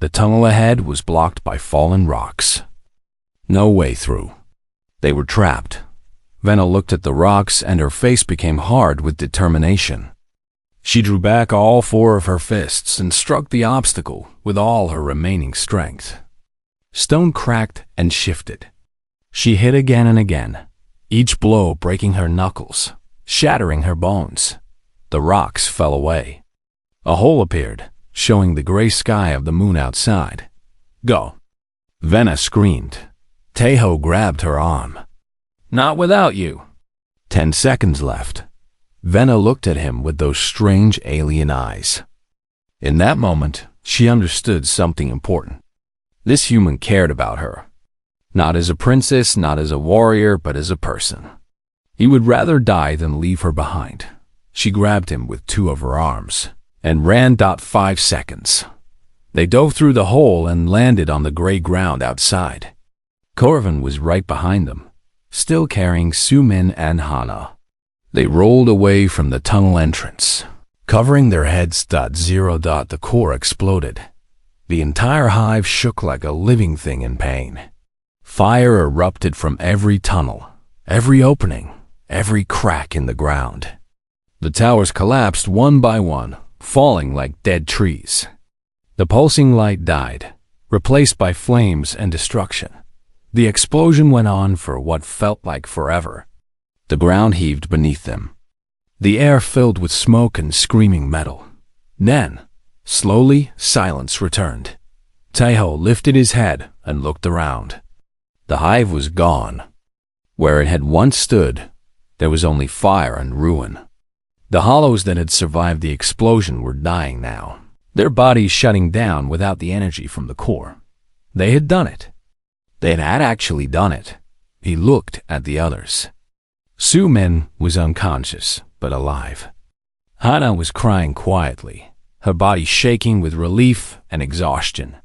The tunnel ahead was blocked by fallen rocks. No way through. They were trapped. Vena looked at the rocks and her face became hard with determination. She drew back all 4 of her fists and struck the obstacle with all her remaining strength. Stone cracked and shifted. She hit again and again, each blow breaking her knuckles, shattering her bones. The rocks fell away. A hole appeared, showing the gray sky of the moon outside. Go! Vena screamed. Taeho grabbed her arm. Not without you. 10 seconds left. Vena looked at him with those strange alien eyes. In that moment, she understood something important. This human cared about her. Not as a princess, not as a warrior, but as a person. He would rather die than leave her behind. She grabbed him with 2 of her arms and ran. 5 seconds. They dove through the hole and landed on the gray ground outside. Corvin was right behind them, still carrying Sumin and Hana. They rolled away from the tunnel entrance, covering their heads. 0. The core exploded. The entire hive shook like a living thing in pain. Fire erupted from every tunnel, every opening, every crack in the ground. The towers collapsed one by one, falling like dead trees. The pulsing light died, replaced by flames and destruction. The explosion went on for what felt like forever. The ground heaved beneath them. The air filled with smoke and screaming metal. Then, slowly, silence returned. Taeho lifted his head and looked around. The hive was gone. Where it had once stood, there was only fire and ruin. The hollows that had survived the explosion were dying now, their bodies shutting down without the energy from the core. They had done it. They had actually done it. He looked at the others. Su-min was unconscious, but alive. Hana was crying quietly, her body shaking with relief and exhaustion.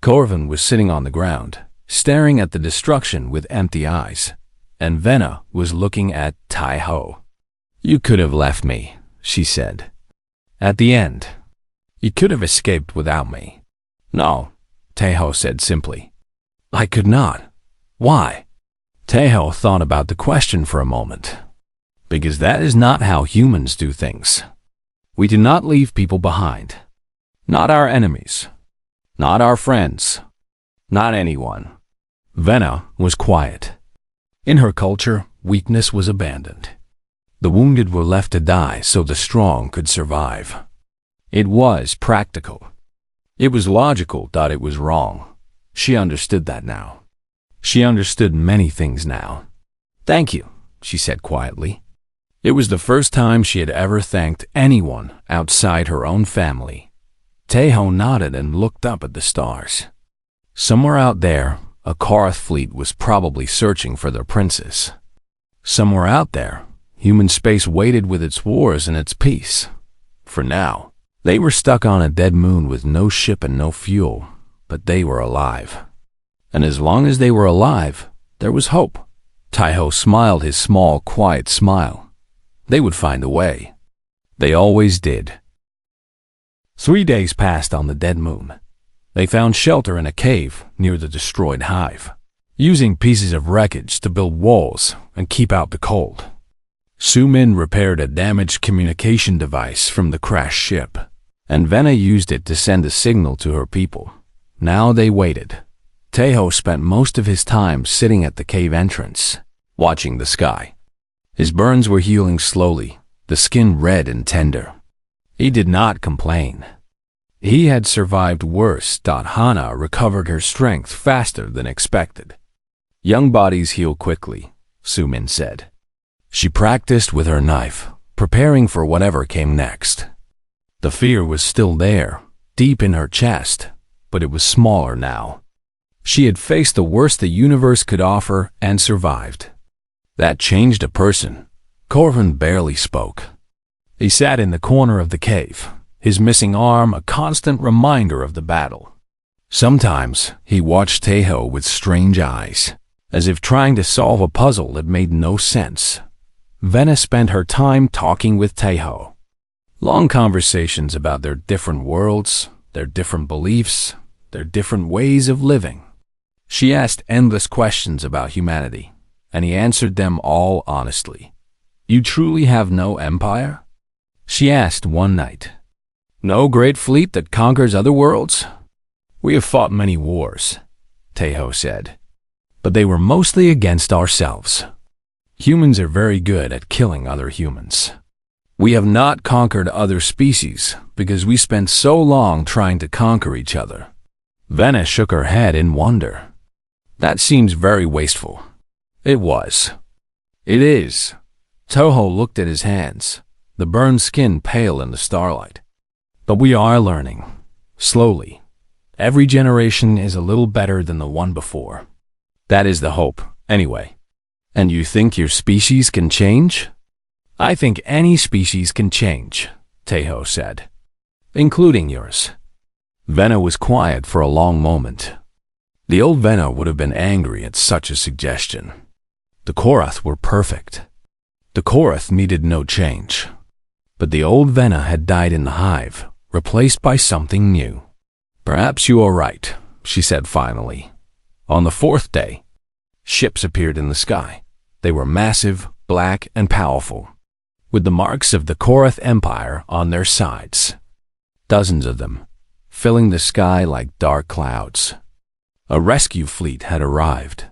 Corvin was sitting on the ground, staring at the destruction with empty eyes, and Venna was looking at Taeho. "You could have left me," she said. "At the end, you could have escaped without me." "No," Taeho said simply. "I could not. Why?" Taeho thought about the question for a moment. "Because that is not how humans do things. We do not leave people behind. Not our enemies. Not our friends. Not anyone." Venna was quiet. In her culture, weakness was abandoned. The wounded were left to die so the strong could survive. It was practical. It was logical, but it was wrong. She understood that now. She understood many things now. "Thank you," she said quietly. It was the first time she had ever thanked anyone outside her own family. Taeho nodded and looked up at the stars. Somewhere out there, a Korath fleet was probably searching for their princess. Somewhere out there, human space waited with its wars and its peace. For now, they were stuck on a dead moon with no ship and no fuel, but they were alive. And as long as they were alive, there was hope. Taeho smiled his small, quiet smile. They would find a way. They always did. 3 days passed on the dead moon. They found shelter in a cave near the destroyed hive, using pieces of wreckage to build walls and keep out the cold. Su-min repaired a damaged communication device from the crashed ship, and Venna used it to send a signal to her people. Now they waited. Taeho spent most of his time sitting at the cave entrance, watching the sky. His burns were healing slowly, the skin red and tender. He did not complain. He had survived worse. Hana recovered her strength faster than expected. "Young bodies heal quickly," Su-min said. She practiced with her knife, preparing for whatever came next. The fear was still there, deep in her chest, but it was smaller now. She had faced the worst the universe could offer and survived. That changed a person. Corvin barely spoke. He sat in the corner of the cave, his missing arm a constant reminder of the battle. Sometimes he watched Taeho with strange eyes, as if trying to solve a puzzle that made no sense. Venna spent her time talking with Taeho. Long conversations about their different worlds, their different beliefs, their different ways of living. She asked endless questions about humanity, and he answered them all honestly. "You truly have no empire?" she asked one night. "No great fleet that conquers other worlds?" "We have fought many wars," Taeho said, "but they were mostly against ourselves. Humans are very good at killing other humans. We have not conquered other species because we spent so long trying to conquer each other." Venna shook her head in wonder. "That seems very wasteful." "It was. It is." Toho looked at his hands, the burned skin pale in the starlight. "But we are learning. Slowly. Every generation is a little better than the one before. That is the hope, anyway." "And you think your species can change?" "I think any species can change," Taeho said. "Including yours." Venna was quiet for a long moment. The old Venna would have been angry at such a suggestion. The Korath were perfect. The Korath needed no change. But the old Venna had died in the hive, replaced by something new. "Perhaps you are right," she said finally. On the 4th day, ships appeared in the sky. They were massive, black, and powerful, with the marks of the Korath Empire on their sides. Dozens of them, filling the sky like dark clouds. A rescue fleet had arrived.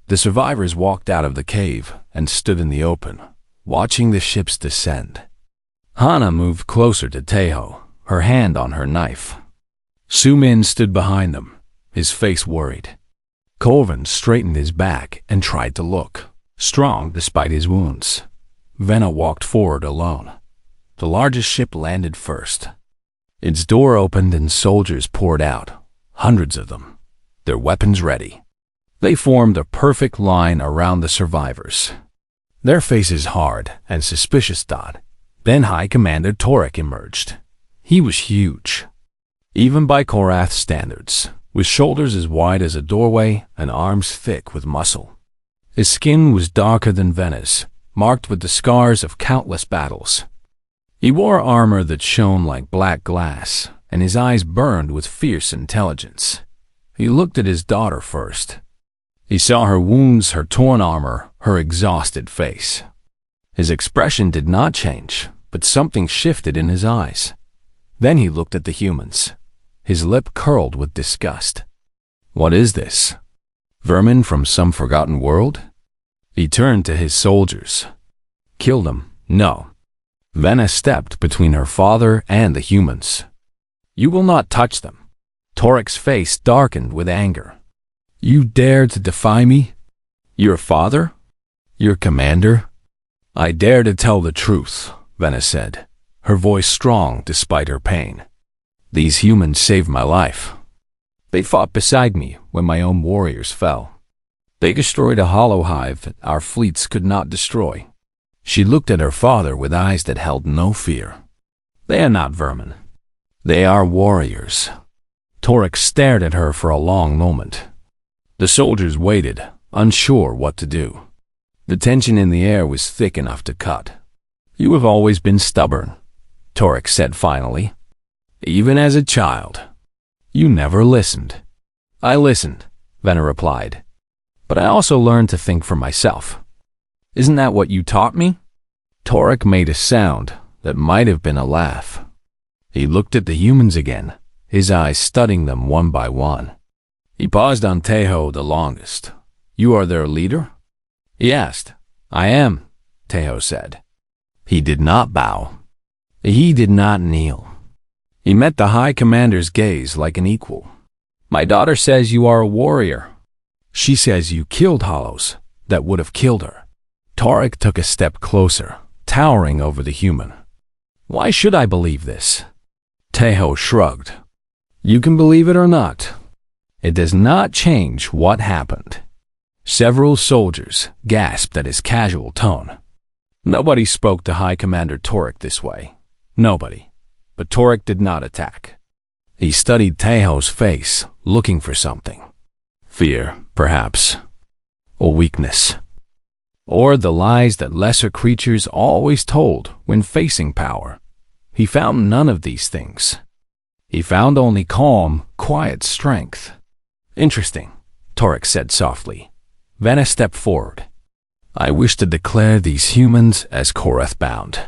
The survivors walked out of the cave, and stood in the open, watching the ships descend. Hana moved closer to Teho, her hand on her knife. Su-min stood behind them, his face worried. Corvin straightened his back and tried to look strong despite his wounds. Venna walked forward alone. The largest ship landed first. Its door opened and soldiers poured out, hundreds of them, their weapons ready. They formed a perfect line around the survivors, their faces hard and suspicious. Then High Commander Torek emerged. He was huge, even by Korath standards, with shoulders as wide as a doorway and arms thick with muscle. His skin was darker than Venna's, marked with the scars of countless battles. He wore armor that shone like black glass, and his eyes burned with fierce intelligence. He looked at his daughter first. He saw her wounds, her torn armor, her exhausted face. His expression did not change, but something shifted in his eyes. Then he looked at the humans. His lip curled with disgust. What is this? Vermin from some forgotten world? He turned to his soldiers. Kill them? No. Venna stepped between her father and the humans. You will not touch them. Torek's face darkened with anger. You dare to defy me? Your father? Your commander? I dare to tell the truth, Venna said, her voice strong despite her pain. These humans saved my life. They fought beside me when my own warriors fell. They destroyed a hollow hive our fleets could not destroy. She looked at her father with eyes that held no fear. They are not vermin. They are warriors. Torek stared at her for a long moment. The soldiers waited, unsure what to do. The tension in the air was thick enough to cut. You have always been stubborn, Torek said finally. Even as a child. You never listened. I listened, Venna replied. But I also learned to think for myself. Isn't that what you taught me? Torek made a sound that might have been a laugh. He looked at the humans again, his eyes studying them one by one. He paused on Teho the longest. You are their leader? He asked. I am, Teho said. He did not bow. He did not kneel. He met the High Commander's gaze like an equal. My daughter says you are a warrior. She says you killed hollows that would have killed her. Torek took a step closer, towering over the human. Why should I believe this? Teho shrugged. You can believe it or not. It does not change what happened. Several soldiers gasped at his casual tone. Nobody spoke to High Commander Torek this way. Nobody. But Torek did not attack. He studied Teho's face, looking for something. Fear, perhaps. Or weakness. Or the lies that lesser creatures always told when facing power. He found none of these things. He found only calm, quiet strength. Interesting, Torek said softly. Venna stepped forward. I wish to declare these humans as Korath bound.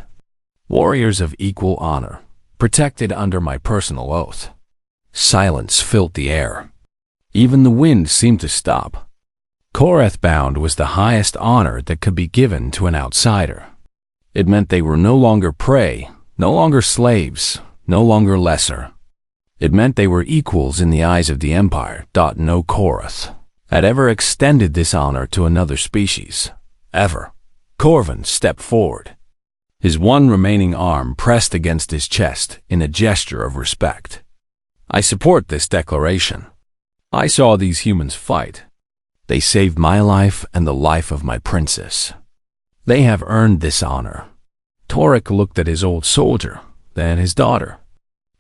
Warriors of equal honor, protected under my personal oath. Silence filled the air. Even the wind seemed to stop. Korath bound was the highest honor that could be given to an outsider. It meant they were no longer prey, no longer slaves, no longer lesser. It meant they were equals in the eyes of the Empire. No Korath had ever extended this honor to another species. Ever. Corvin stepped forward. His one remaining arm pressed against his chest in a gesture of respect. I support this declaration. I saw these humans fight. They saved my life and the life of my princess. They have earned this honor. Torek looked at his old soldier, then his daughter,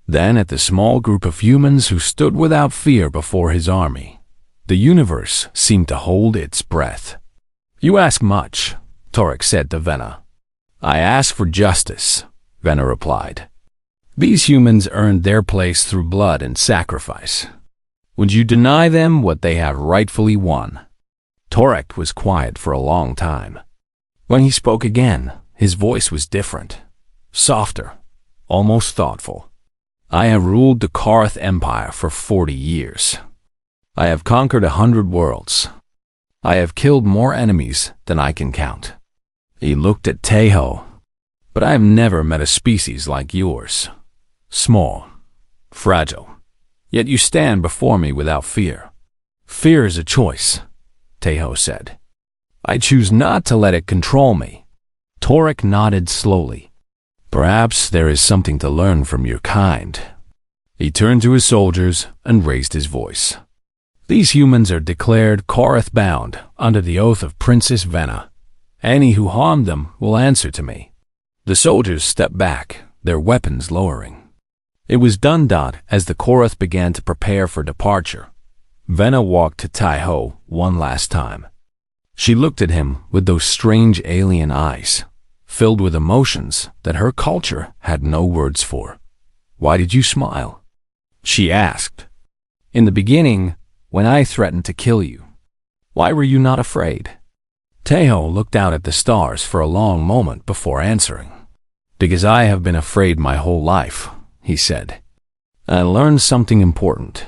then at the small group of humans who stood without fear before his army. The universe seemed to hold its breath. You ask much, Torek said to Venna. I ask for justice, Venna replied. These humans earned their place through blood and sacrifice. Would you deny them what they have rightfully won? Torek was quiet for a long time. When he spoke again, his voice was different, softer, almost thoughtful. I have ruled the Korath Empire for 40 years. I have conquered 100 worlds. I have killed more enemies than I can count. He looked at Tejo. But I have never met a species like yours. Small, fragile, yet you stand before me without fear. Fear is a choice, Tejo said. I choose not to let it control me. Torek nodded slowly. Perhaps there is something to learn from your kind. He turned to his soldiers and raised his voice. These humans are declared Korath bound under the oath of Princess Venna. Any who harm them will answer to me. The soldiers stepped back, their weapons lowering. It was done as the Korath began to prepare for departure. Venna walked to Tejo one last time. She looked at him with those strange alien eyes, filled with emotions that her culture had no words for. Why did you smile? She asked. In the beginning, when I threatened to kill you. Why were you not afraid? Tejo looked out at the stars for a long moment before answering. Because I have been afraid my whole life, he said. I learned something important.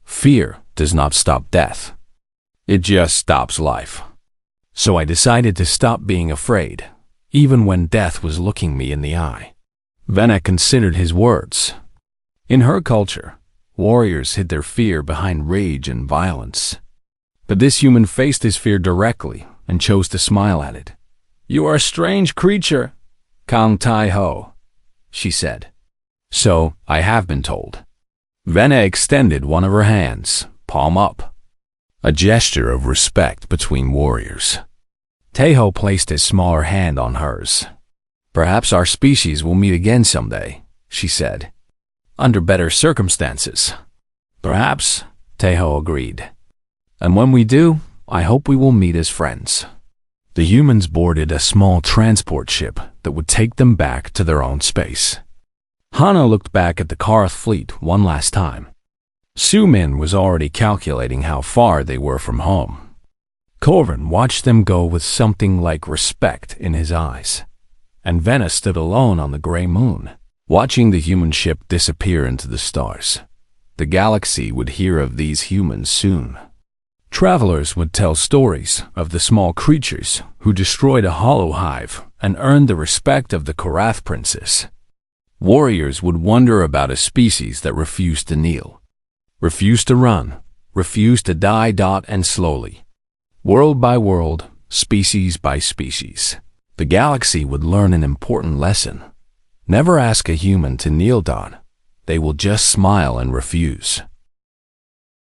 Fear does not stop death. It just stops life. So I decided to stop being afraid, even when death was looking me in the eye. Venna considered his words. In her culture, warriors hid their fear behind rage and violence. But this human faced his fear directly and chose to smile at it. You are a strange creature, Kang Tai-ho, she said. So I have been told. Venna extended one of her hands, palm up. A gesture of respect between warriors. Tejo placed his smaller hand on hers. Perhaps our species will meet again someday, she said. Under better circumstances. Perhaps, Tejo agreed. And when we do, I hope we will meet as friends. The humans boarded a small transport ship that would take them back to their own space. Hana looked back at the Korath fleet one last time. Su-min was already calculating how far they were from home. Corvin watched them go with something like respect in his eyes. And Venna stood alone on the gray moon, watching the human ship disappear into the stars. The galaxy would hear of these humans soon. Travelers would tell stories of the small creatures who destroyed a hollow hive and earned the respect of the Korath princess. Warriors would wonder about a species that refused to kneel, refused to run, refused to die. And slowly, world by world, species by species, the galaxy would learn an important lesson. Never ask a human to kneel. They will just smile and refuse.